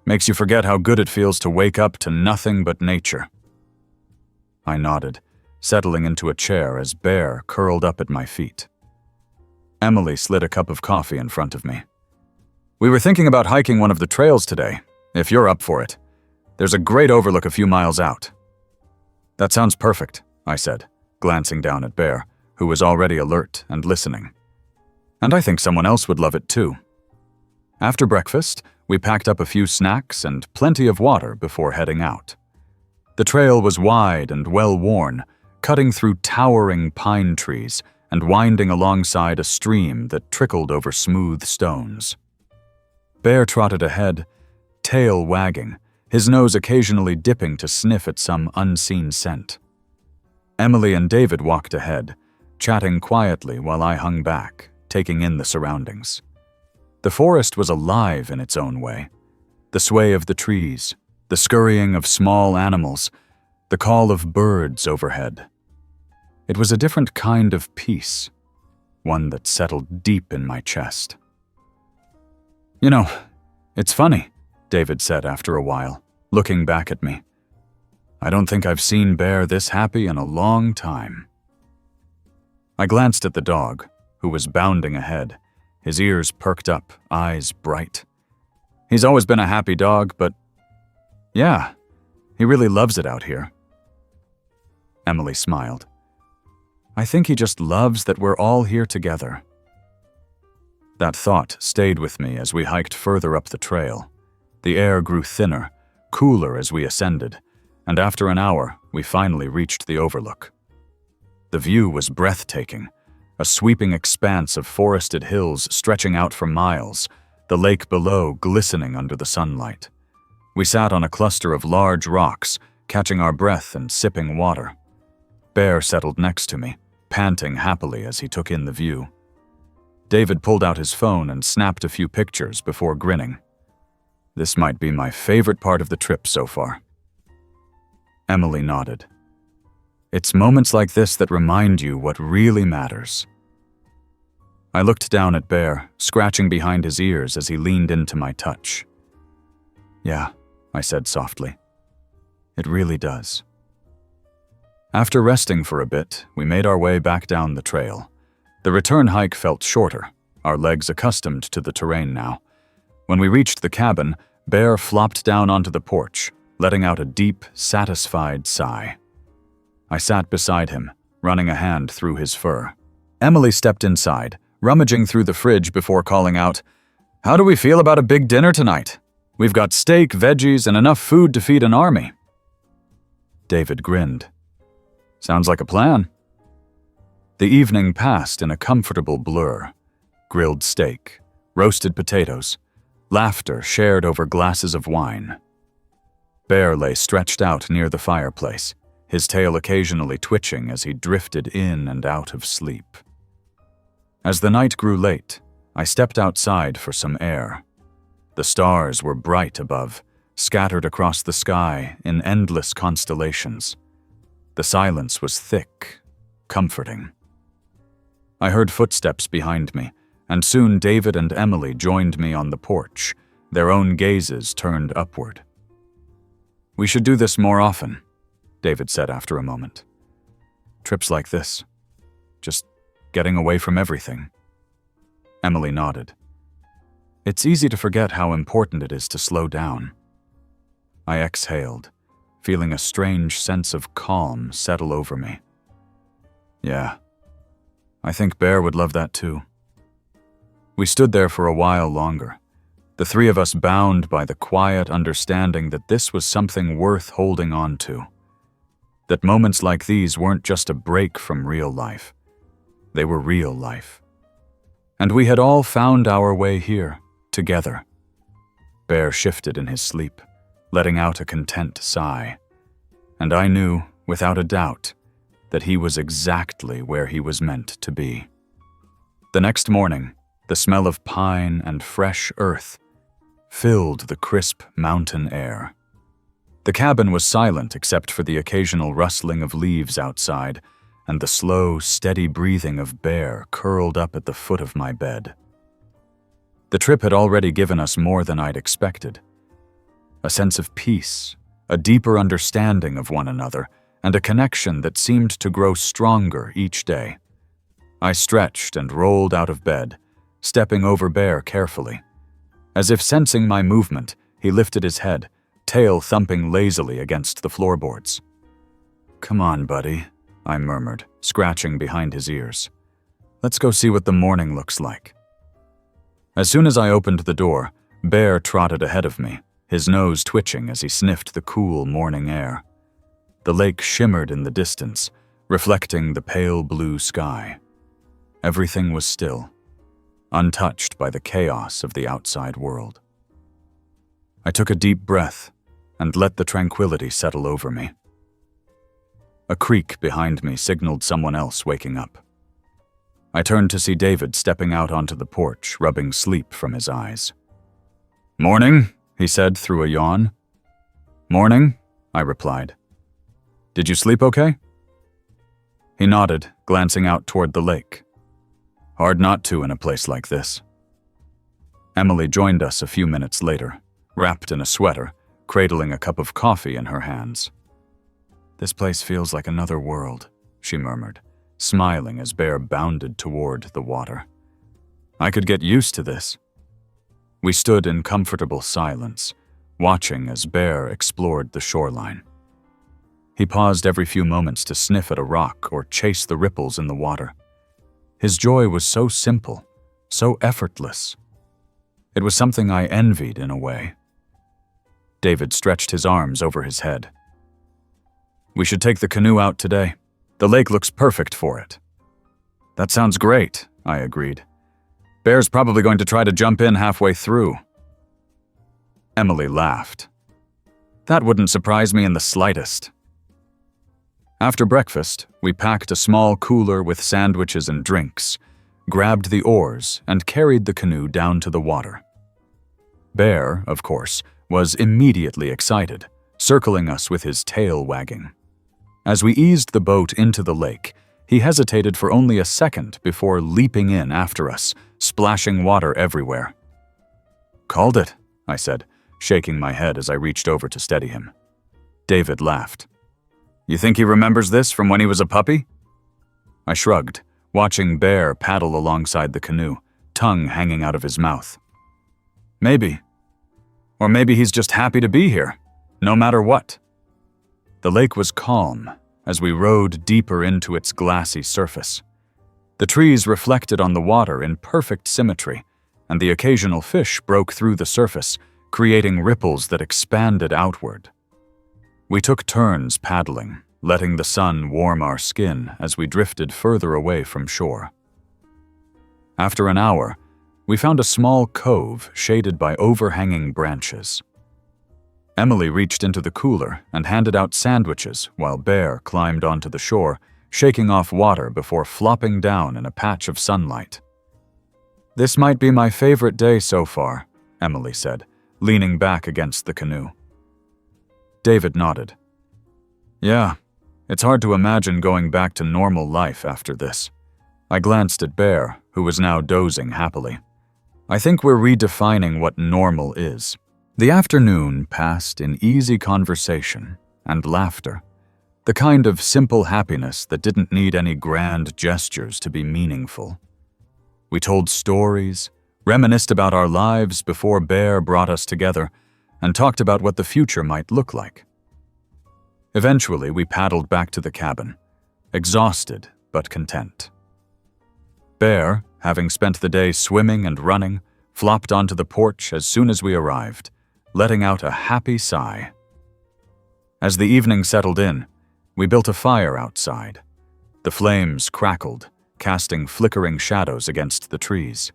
A: Makes you forget how good it feels to wake up to nothing but nature." I nodded, settling into a chair as Bear curled up at my feet. Emily slid a cup of coffee in front of me. "We were thinking about hiking one of the trails today, if you're up for it. There's a great overlook a few miles out." "That sounds perfect," I said, glancing down at Bear, who was already alert and listening. "And I think someone else would love it too." After breakfast, we packed up a few snacks and plenty of water before heading out. The trail was wide and well-worn, cutting through towering pine trees and winding alongside a stream that trickled over smooth stones. Bear trotted ahead, tail wagging, his nose occasionally dipping to sniff at some unseen scent. Emily and David walked ahead, chatting quietly while I hung back, taking in the surroundings. The forest was alive in its own way. The sway of the trees, the scurrying of small animals, the call of birds overhead. It was a different kind of peace, one that settled deep in my chest. "You know, it's funny," David said after a while, looking back at me. "I don't think I've seen Bear this happy in a long time." I glanced at the dog, who was bounding ahead, his ears perked up, eyes bright. He's always been a happy dog, but yeah, he really loves it out here. Emily smiled. "I think he just loves that we're all here together." That thought stayed with me as we hiked further up the trail. The air grew thinner, cooler as we ascended, and after an hour, we finally reached the overlook. The view was breathtaking, a sweeping expanse of forested hills stretching out for miles, the lake below glistening under the sunlight. We sat on a cluster of large rocks, catching our breath and sipping water. Bear settled next to me, panting happily as he took in the view. David pulled out his phone and snapped a few pictures before grinning. "This might be my favorite part of the trip so far." Emily nodded. "It's moments like this that remind you what really matters." I looked down at Bear, scratching behind his ears as he leaned into my touch. "Yeah," I said softly. "It really does." After resting for a bit, we made our way back down the trail. The return hike felt shorter, our legs accustomed to the terrain now. When we reached the cabin, Bear flopped down onto the porch, letting out a deep, satisfied sigh. I sat beside him, running a hand through his fur. Emily stepped inside, rummaging through the fridge before calling out, "How do we feel about a big dinner tonight? We've got steak, veggies, and enough food to feed an army." David grinned. "Sounds like a plan." The evening passed in a comfortable blur. Grilled steak, roasted potatoes, laughter shared over glasses of wine. Bear lay stretched out near the fireplace, his tail occasionally twitching as he drifted in and out of sleep. As the night grew late, I stepped outside for some air. The stars were bright above, scattered across the sky in endless constellations. The silence was thick, comforting. I heard footsteps behind me, and soon David and Emily joined me on the porch, their own gazes turned upward. "We should do this more often," David said after a moment. "Trips like this. Just getting away from everything." Emily nodded. "It's easy to forget how important it is to slow down." I exhaled, feeling a strange sense of calm settle over me. "Yeah, I think Bear would love that too." We stood there for a while longer, the three of us bound by the quiet understanding that this was something worth holding on to. that moments like these weren't just a break from real life. They were real life. And we had all found our way here, together. Bear shifted in his sleep, letting out a content sigh. And I knew, without a doubt, that he was exactly where he was meant to be. The next morning, the smell of pine and fresh earth filled the crisp mountain air. The cabin was silent except for the occasional rustling of leaves outside and the slow, steady breathing of Bear curled up at the foot of my bed. The trip had already given us more than I'd expected. A sense of peace, a deeper understanding of one another, and a connection that seemed to grow stronger each day. I stretched and rolled out of bed, stepping over Bear carefully. As if sensing my movement, he lifted his head, tail thumping lazily against the floorboards. "Come on, buddy," I murmured, scratching behind his ears. "Let's go see what the morning looks like." As soon as I opened the door, Bear trotted ahead of me, his nose twitching as he sniffed the cool morning air. The lake shimmered in the distance, reflecting the pale blue sky. Everything was still, untouched by the chaos of the outside world. I took a deep breath and let the tranquility settle over me. A creak behind me signaled someone else waking up. I turned to see David stepping out onto the porch, rubbing sleep from his eyes. "Morning," he said through a yawn. "Morning," I replied. "Did you sleep okay?" He nodded, glancing out toward the lake. Hard not to in a place like this. Emily joined us a few minutes later, wrapped in a sweater, cradling a cup of coffee in her hands. "This place feels like another world," she murmured, smiling as Bear bounded toward the water. "I could get used to this." We stood in comfortable silence, watching as Bear explored the shoreline. He paused every few moments to sniff at a rock or chase the ripples in the water. His joy was so simple, so effortless. It was something I envied in a way. David stretched his arms over his head. "We should take the canoe out today. The lake looks perfect for it." "That sounds great," I agreed. "Bear's probably going to try to jump in halfway through." Emily laughed. "That wouldn't surprise me in the slightest." After breakfast, we packed a small cooler with sandwiches and drinks, grabbed the oars, and carried the canoe down to the water. Bear, of course, was immediately excited, circling us with his tail wagging. As we eased the boat into the lake, he hesitated for only a second before leaping in after us, splashing water everywhere. "Called it," I said, shaking my head as I reached over to steady him. David laughed. "You think he remembers this from when he was a puppy?" I shrugged, watching Bear paddle alongside the canoe, tongue hanging out of his mouth. "Maybe. Or maybe he's just happy to be here, no matter what." The lake was calm as we rode deeper into its glassy surface. The trees reflected on the water in perfect symmetry, and the occasional fish broke through the surface, creating ripples that expanded outward. We took turns paddling, letting the sun warm our skin as we drifted further away from shore. After an hour, we found a small cove shaded by overhanging branches. Emily reached into the cooler and handed out sandwiches while Bear climbed onto the shore, shaking off water before flopping down in a patch of sunlight. "This might be my favorite day so far," Emily said, leaning back against the canoe. David nodded. "Yeah, it's hard to imagine going back to normal life after this." I glanced at Bear, who was now dozing happily. "I think we're redefining what normal is." The afternoon passed in easy conversation and laughter, the kind of simple happiness that didn't need any grand gestures to be meaningful. We told stories, reminisced about our lives before Bear brought us together, and talked about what the future might look like. Eventually, we paddled back to the cabin, exhausted but content. Bear, having spent the day swimming and running, flopped onto the porch as soon as we arrived, letting out a happy sigh. As the evening settled in, We built a fire outside. The flames crackled, casting flickering shadows against the trees.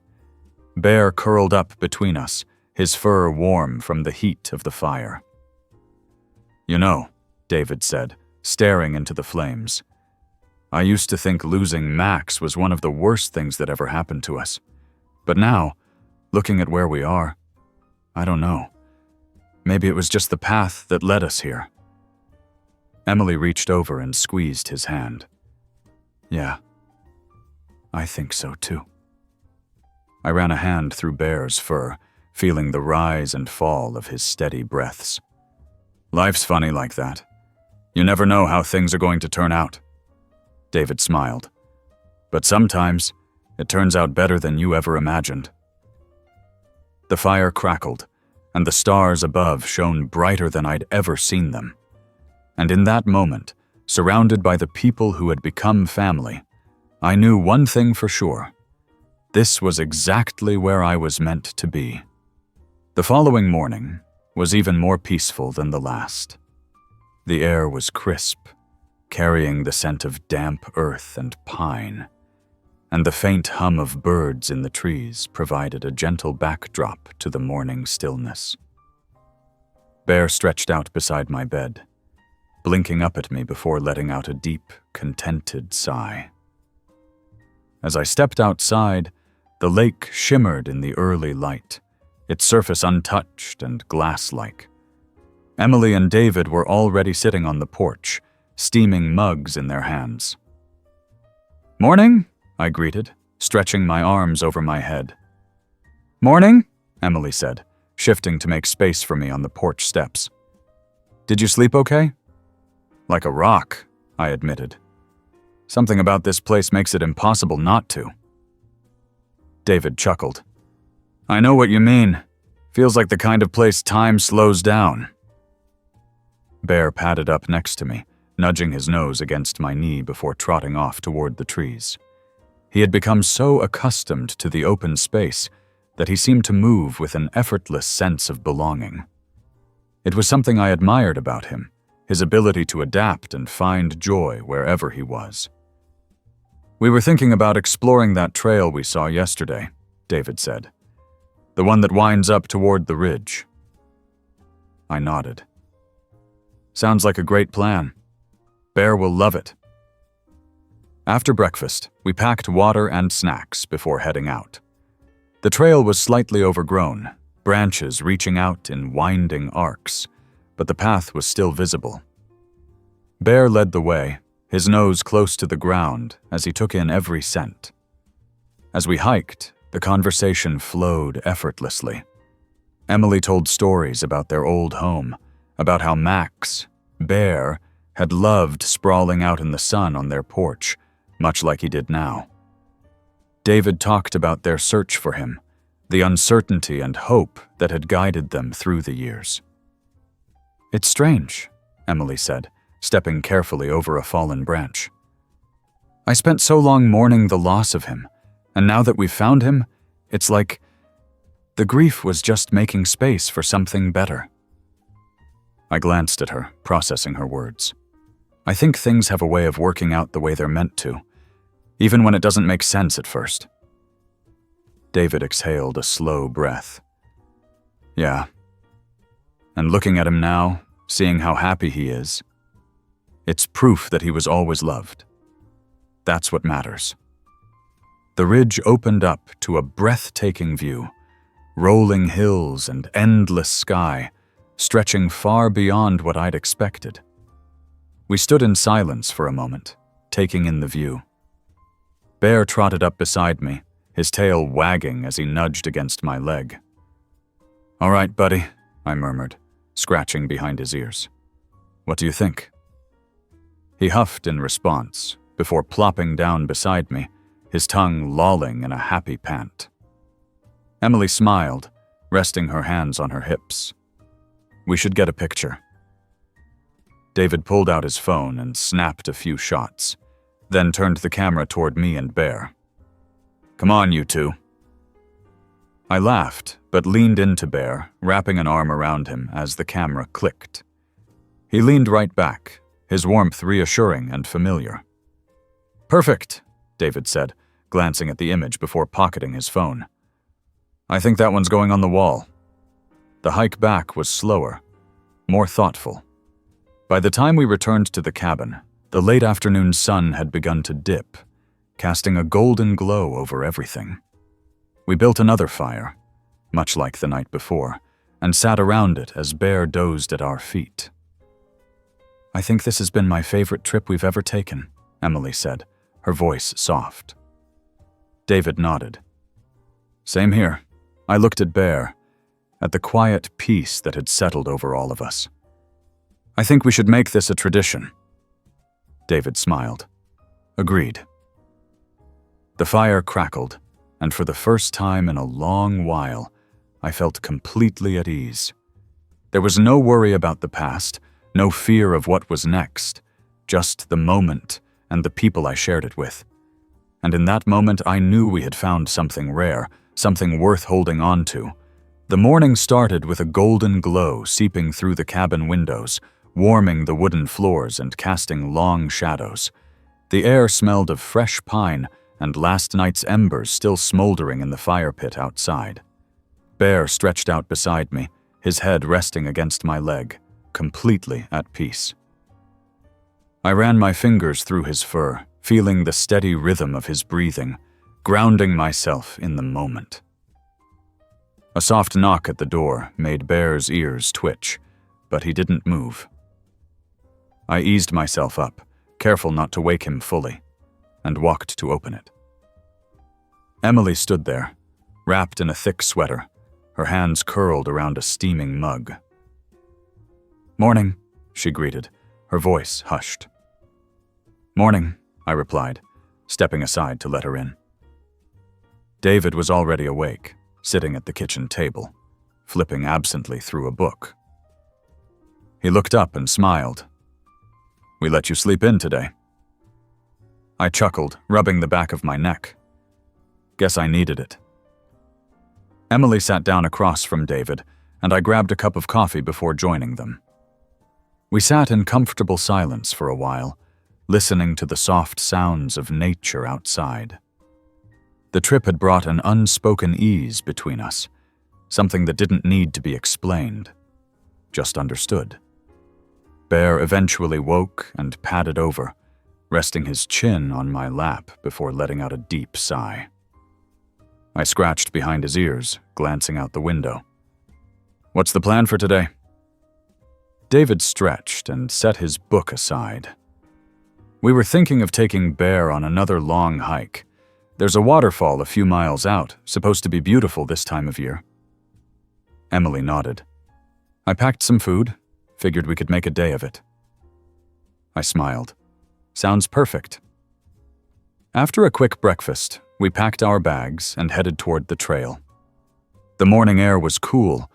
A: Bear curled up between us, his fur warm from the heat of the fire. "You know," David said, staring into the flames, "I used to think losing Max was one of the worst things that ever happened to us. But now, looking at where we are, I don't know. Maybe it was just the path that led us here." Emily reached over and squeezed his hand. "Yeah, I think so too." I ran a hand through Bear's fur, feeling the rise and fall of his steady breaths. "Life's funny like that. You never know how things are going to turn out." David smiled. "But sometimes, it turns out better than you ever imagined." The fire crackled, and the stars above shone brighter than I'd ever seen them. And in that moment, surrounded by the people who had become family, I knew one thing for sure. This was exactly where I was meant to be. The following morning was even more peaceful than the last. The air was crisp, carrying the scent of damp earth and pine, and the faint hum of birds in the trees provided a gentle backdrop to the morning stillness. Bear stretched out beside my bed, blinking up at me before letting out a deep, contented sigh. As I stepped outside, the lake shimmered in the early light, its surface untouched and glass-like. Emily and David were already sitting on the porch, steaming mugs in their hands. "Morning," I greeted, stretching my arms over my head. "Morning," Emily said, shifting to make space for me on the porch steps. "Did you sleep okay?" "Like a rock," I admitted. "Something about this place makes it impossible not to." David chuckled. "I know what you mean. Feels like the kind of place time slows down." Bear padded up next to me, nudging his nose against my knee before trotting off toward the trees. He had become so accustomed to the open space that he seemed to move with an effortless sense of belonging. It was something I admired about him, his ability to adapt and find joy wherever he was. "We were thinking about exploring that trail we saw yesterday," David said. "The one that winds up toward the ridge." I nodded. "Sounds like a great plan. Bear will love it." After breakfast, we packed water and snacks before heading out. The trail was slightly overgrown, branches reaching out in winding arcs, but the path was still visible. Bear led the way, his nose close to the ground as he took in every scent. As we hiked, the conversation flowed effortlessly. Emily told stories about their old home, about how Max, Bear, had loved sprawling out in the sun on their porch, much like he did now. David talked about their search for him, the uncertainty and hope that had guided them through the years. "It's strange," Emily said, stepping carefully over a fallen branch. "I spent so long mourning the loss of him, and now that we've found him, it's like the grief was just making space for something better." I glanced at her, processing her words. I think things have a way of working out the way they're meant to, even when it doesn't make sense at first. David exhaled a slow breath. "Yeah. And looking at him now, seeing how happy he is, it's proof that he was always loved. That's what matters." The ridge opened up to a breathtaking view, rolling hills and endless sky, stretching far beyond what I'd expected. We stood in silence for a moment, taking in the view. Bear trotted up beside me, his tail wagging as he nudged against my leg. "All right, buddy," I murmured, scratching behind his ears. "What do you think?" He huffed in response, before plopping down beside me, his tongue lolling in a happy pant. Emily smiled, resting her hands on her hips. "We should get a picture." David pulled out his phone and snapped a few shots, then turned the camera toward me and Bear. "Come on, you two." I laughed, but leaned into Bear, wrapping an arm around him as the camera clicked. He leaned right back, his warmth reassuring and familiar. "Perfect," David said, glancing at the image before pocketing his phone. "I think that one's going on the wall." The hike back was slower, more thoughtful. By the time we returned to the cabin, the late afternoon sun had begun to dip, casting a golden glow over everything. We built another fire, much like the night before, and sat around it as Bear dozed at our feet. "I think this has been my favorite trip we've ever taken," Emily said, her voice soft. David nodded. "Same here." I looked at Bear, at the quiet peace that had settled over all of us. "I think we should make this a tradition." David smiled. "Agreed." The fire crackled, and for the first time in a long while, I felt completely at ease. There was no worry about the past, no fear of what was next, just the moment and the people I shared it with. And in that moment, I knew we had found something rare, something worth holding on to. The morning started with a golden glow seeping through the cabin windows, warming the wooden floors and casting long shadows. The air smelled of fresh pine and last night's embers still smoldering in the fire pit outside. Bear stretched out beside me, his head resting against my leg, completely at peace. I ran my fingers through his fur, feeling the steady rhythm of his breathing, grounding myself in the moment. A soft knock at the door made Bear's ears twitch, but he didn't move. I eased myself up, careful not to wake him fully, and walked to open it. Emily stood there, wrapped in a thick sweater, her hands curled around a steaming mug. "Morning," she greeted, her voice hushed. "Morning," I replied, stepping aside to let her in. David was already awake, sitting at the kitchen table, flipping absently through a book. He looked up and smiled. "We let you sleep in today." I chuckled, rubbing the back of my neck. Guess I needed it. Emily sat down across from David, and I grabbed a cup of coffee before joining them. We sat in comfortable silence for a while, listening to the soft sounds of nature outside. The trip had brought an unspoken ease between us, something that didn't need to be explained, just understood. Bear eventually woke and padded over, resting his chin on my lap before letting out a deep sigh. I scratched behind his ears, glancing out the window. "What's the plan for today?" David stretched and set his book aside. "We were thinking of taking Bear on another long hike. There's a waterfall a few miles out, supposed to be beautiful this time of year." Emily nodded. "I packed some food, figured we could make a day of it." I smiled. "Sounds perfect." After a quick breakfast, we packed our bags and headed toward the trail. The morning air was cool,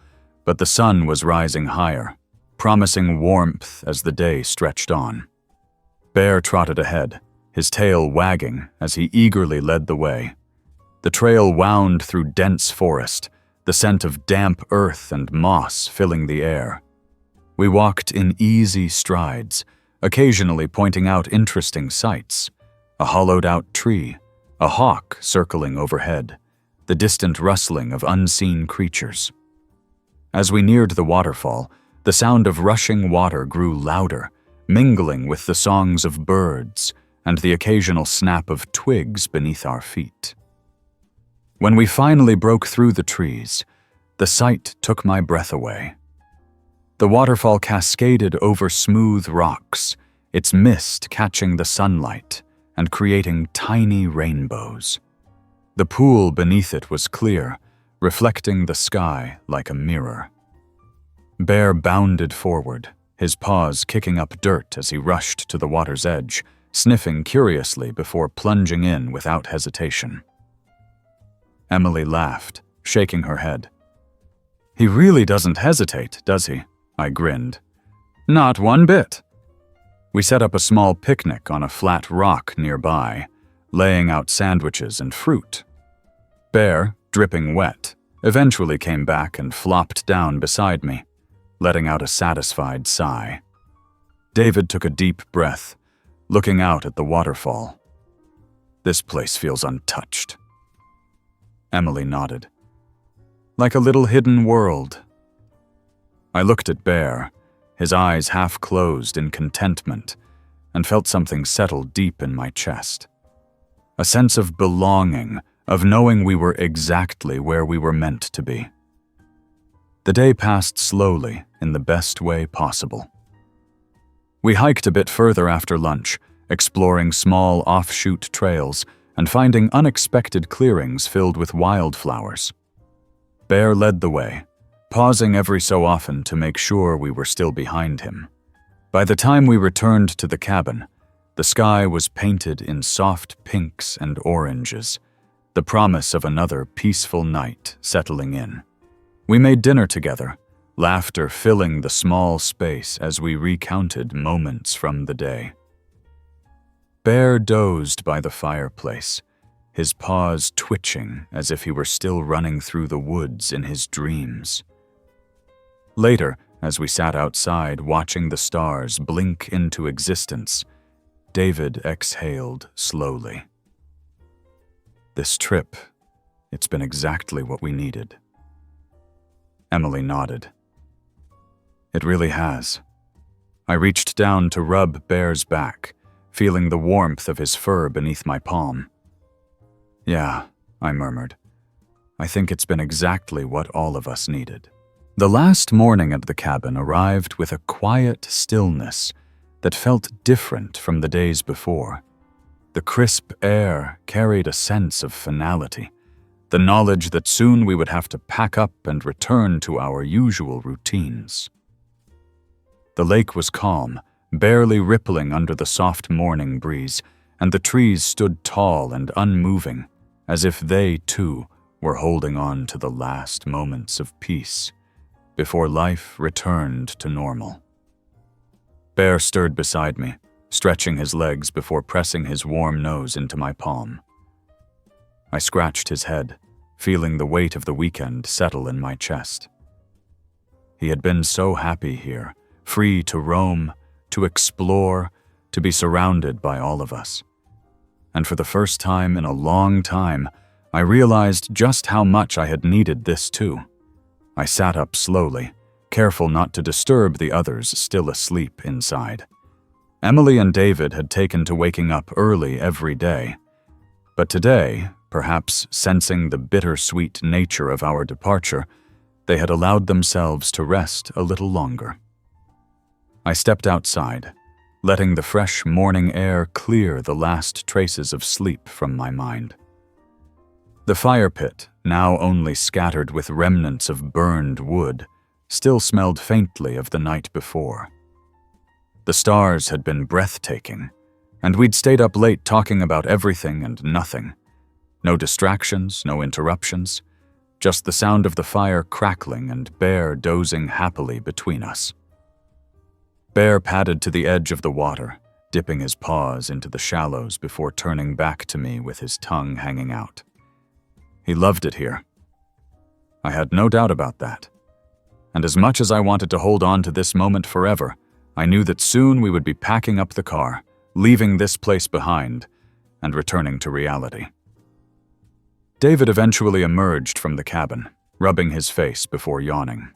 A: but the sun was rising higher, promising warmth as the day stretched on. Bear trotted ahead, his tail wagging as he eagerly led the way. The trail wound through dense forest, the scent of damp earth and moss filling the air. We walked in easy strides, occasionally pointing out interesting sights: a hollowed-out tree, a hawk circling overhead, the distant rustling of unseen creatures. As we neared the waterfall, the sound of rushing water grew louder, mingling with the songs of birds and the occasional snap of twigs beneath our feet. When we finally broke through the trees, the sight took my breath away. The waterfall cascaded over smooth rocks, its mist catching the sunlight and creating tiny rainbows. The pool beneath it was clear, reflecting the sky like a mirror. Bear bounded forward, his paws kicking up dirt as he rushed to the water's edge, sniffing curiously before plunging in without hesitation. Emily laughed, shaking her head. "He really doesn't hesitate, does he?" I grinned. "Not one bit." We set up a small picnic on a flat rock nearby, laying out sandwiches and fruit. Bear, dripping wet, eventually came back and flopped down beside me, letting out a satisfied sigh. David took a deep breath, looking out at the waterfall. This place feels untouched. Emily nodded. Like a little hidden world. I looked at Bear, his eyes half closed in contentment, and felt something settle deep in my chest. A sense of belonging, of knowing we were exactly where we were meant to be. The day passed slowly in the best way possible. We hiked a bit further after lunch, exploring small offshoot trails and finding unexpected clearings filled with wildflowers. Bear led the way, pausing every so often to make sure we were still behind him. By the time we returned to the cabin, the sky was painted in soft pinks and oranges, the promise of another peaceful night settling in. We made dinner together, laughter filling the small space as we recounted moments from the day. Bear dozed by the fireplace, his paws twitching as if he were still running through the woods in his dreams. Later, as we sat outside watching the stars blink into existence, David exhaled slowly. This trip, it's been exactly what we needed. Emily nodded. It really has. I reached down to rub Bear's back, feeling the warmth of his fur beneath my palm. Yeah, I murmured. I think it's been exactly what all of us needed. The last morning at the cabin arrived with a quiet stillness that felt different from the days before. The crisp air carried a sense of finality, the knowledge that soon we would have to pack up and return to our usual routines. The lake was calm, barely rippling under the soft morning breeze, and the trees stood tall and unmoving, as if they, too, were holding on to the last moments of peace before life returned to normal. Bear stirred beside me, stretching his legs before pressing his warm nose into my palm. I scratched his head, feeling the weight of the weekend settle in my chest. He had been so happy here, free to roam, to explore, to be surrounded by all of us. And for the first time in a long time, I realized just how much I had needed this too. I sat up slowly, careful not to disturb the others still asleep inside. Emily and David had taken to waking up early every day. But today, perhaps sensing the bittersweet nature of our departure, they had allowed themselves to rest a little longer. I stepped outside, letting the fresh morning air clear the last traces of sleep from my mind. The fire pit, now only scattered with remnants of burned wood, still smelled faintly of the night before. The stars had been breathtaking, and we'd stayed up late talking about everything and nothing. No distractions, no interruptions, just the sound of the fire crackling and Bear dozing happily between us. Bear padded to the edge of the water, dipping his paws into the shallows before turning back to me with his tongue hanging out. He loved it here. I had no doubt about that. And as much as I wanted to hold on to this moment forever, I knew that soon we would be packing up the car, leaving this place behind, and returning to reality. David eventually emerged from the cabin, rubbing his face before yawning.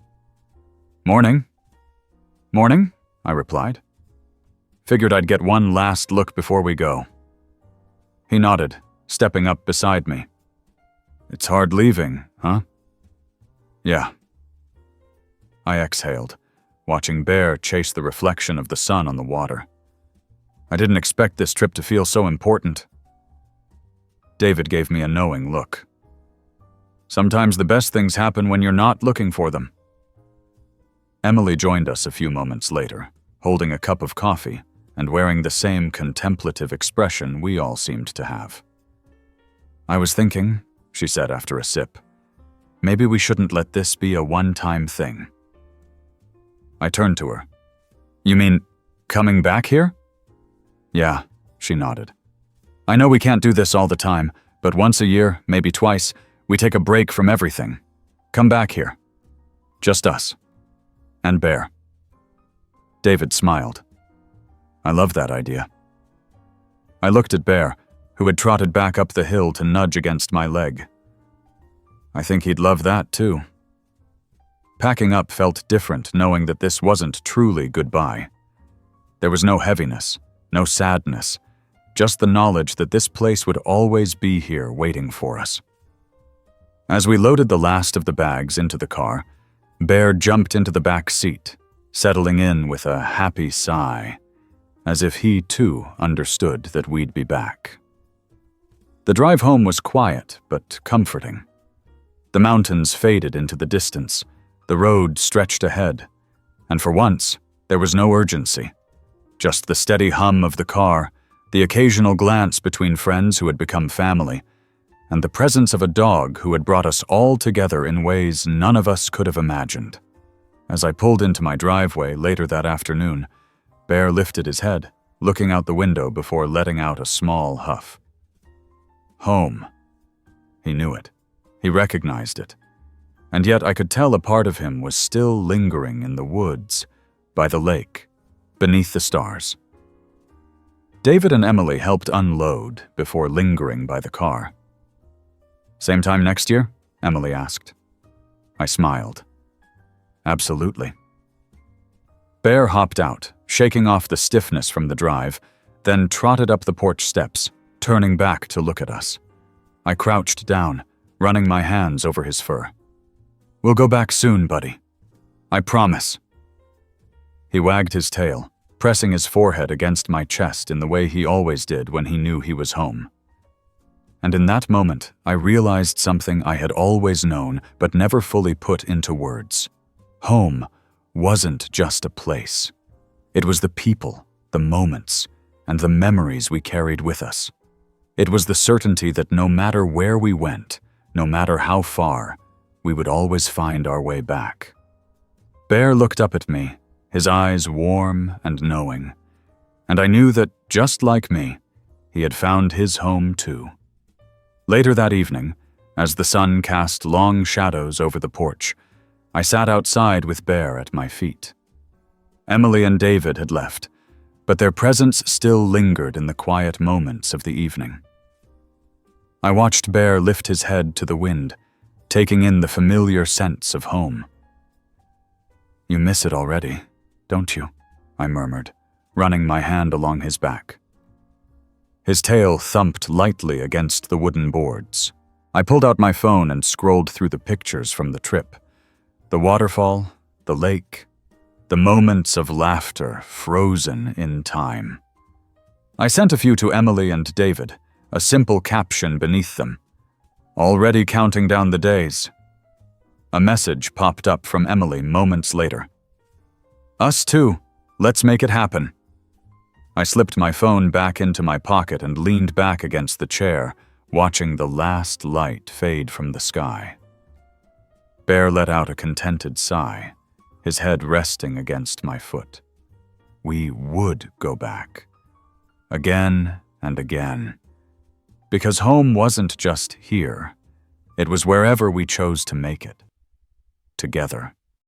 A: "Morning." "Morning," I replied. "Figured I'd get one last look before we go." He nodded, stepping up beside me. "It's hard leaving, huh?" "Yeah." I exhaled, watching Bear chase the reflection of the sun on the water. I didn't expect this trip to feel so important. David gave me a knowing look. "Sometimes the best things happen when you're not looking for them." Emily joined us a few moments later, holding a cup of coffee and wearing the same contemplative expression we all seemed to have. "I was thinking," she said after a sip, "maybe we shouldn't let this be a one-time thing." I turned to her. "You mean coming back here?" "Yeah," she nodded. "I know we can't do this all the time, but once a year, maybe twice, we take a break from everything. Come back here. Just us. And Bear." David smiled. I love that idea. I looked at Bear, who had trotted back up the hill to nudge against my leg. I think he'd love that too. Packing up felt different, knowing that this wasn't truly goodbye. There was no heaviness, no sadness, just the knowledge that this place would always be here waiting for us. As we loaded the last of the bags into the car, Bear jumped into the back seat, settling in with a happy sigh, as if he too understood that we'd be back. The drive home was quiet but comforting. The mountains faded into the distance, the road stretched ahead, and for once, there was no urgency. Just the steady hum of the car, the occasional glance between friends who had become family, and the presence of a dog who had brought us all together in ways none of us could have imagined. As I pulled into my driveway later that afternoon, Bear lifted his head, looking out the window before letting out a small huff. Home. He knew it. He recognized it. And yet I could tell a part of him was still lingering in the woods, by the lake, beneath the stars. David and Emily helped unload before lingering by the car. "Same time next year?" Emily asked. I smiled. "Absolutely." Bear hopped out, shaking off the stiffness from the drive, then trotted up the porch steps, turning back to look at us. I crouched down, running my hands over his fur. "We'll go back soon, buddy. I promise." He wagged his tail, pressing his forehead against my chest in the way he always did when he knew he was home. And in that moment, I realized something I had always known but never fully put into words. Home wasn't just a place. It was the people, the moments, and the memories we carried with us. It was the certainty that no matter where we went, no matter how far, we would always find our way back. Bear looked up at me, his eyes warm and knowing, and I knew that, just like me, he had found his home too. Later that evening, as the sun cast long shadows over the porch, I sat outside with Bear at my feet. Emily and David had left, but their presence still lingered in the quiet moments of the evening. I watched Bear lift his head to the wind, taking in the familiar scents of home. "You miss it already, don't you?" I murmured, running my hand along his back. His tail thumped lightly against the wooden boards. I pulled out my phone and scrolled through the pictures from the trip. The waterfall, the lake, the moments of laughter frozen in time. I sent a few to Emily and David, a simple caption beneath them. "Already counting down the days." A message popped up from Emily moments later. "Us too. Let's make it happen." I slipped my phone back into my pocket and leaned back against the chair, watching the last light fade from the sky. Bear let out a contented sigh, his head resting against my foot. We would go back. Again and again. Because home wasn't just here. It was wherever we chose to make it. Together.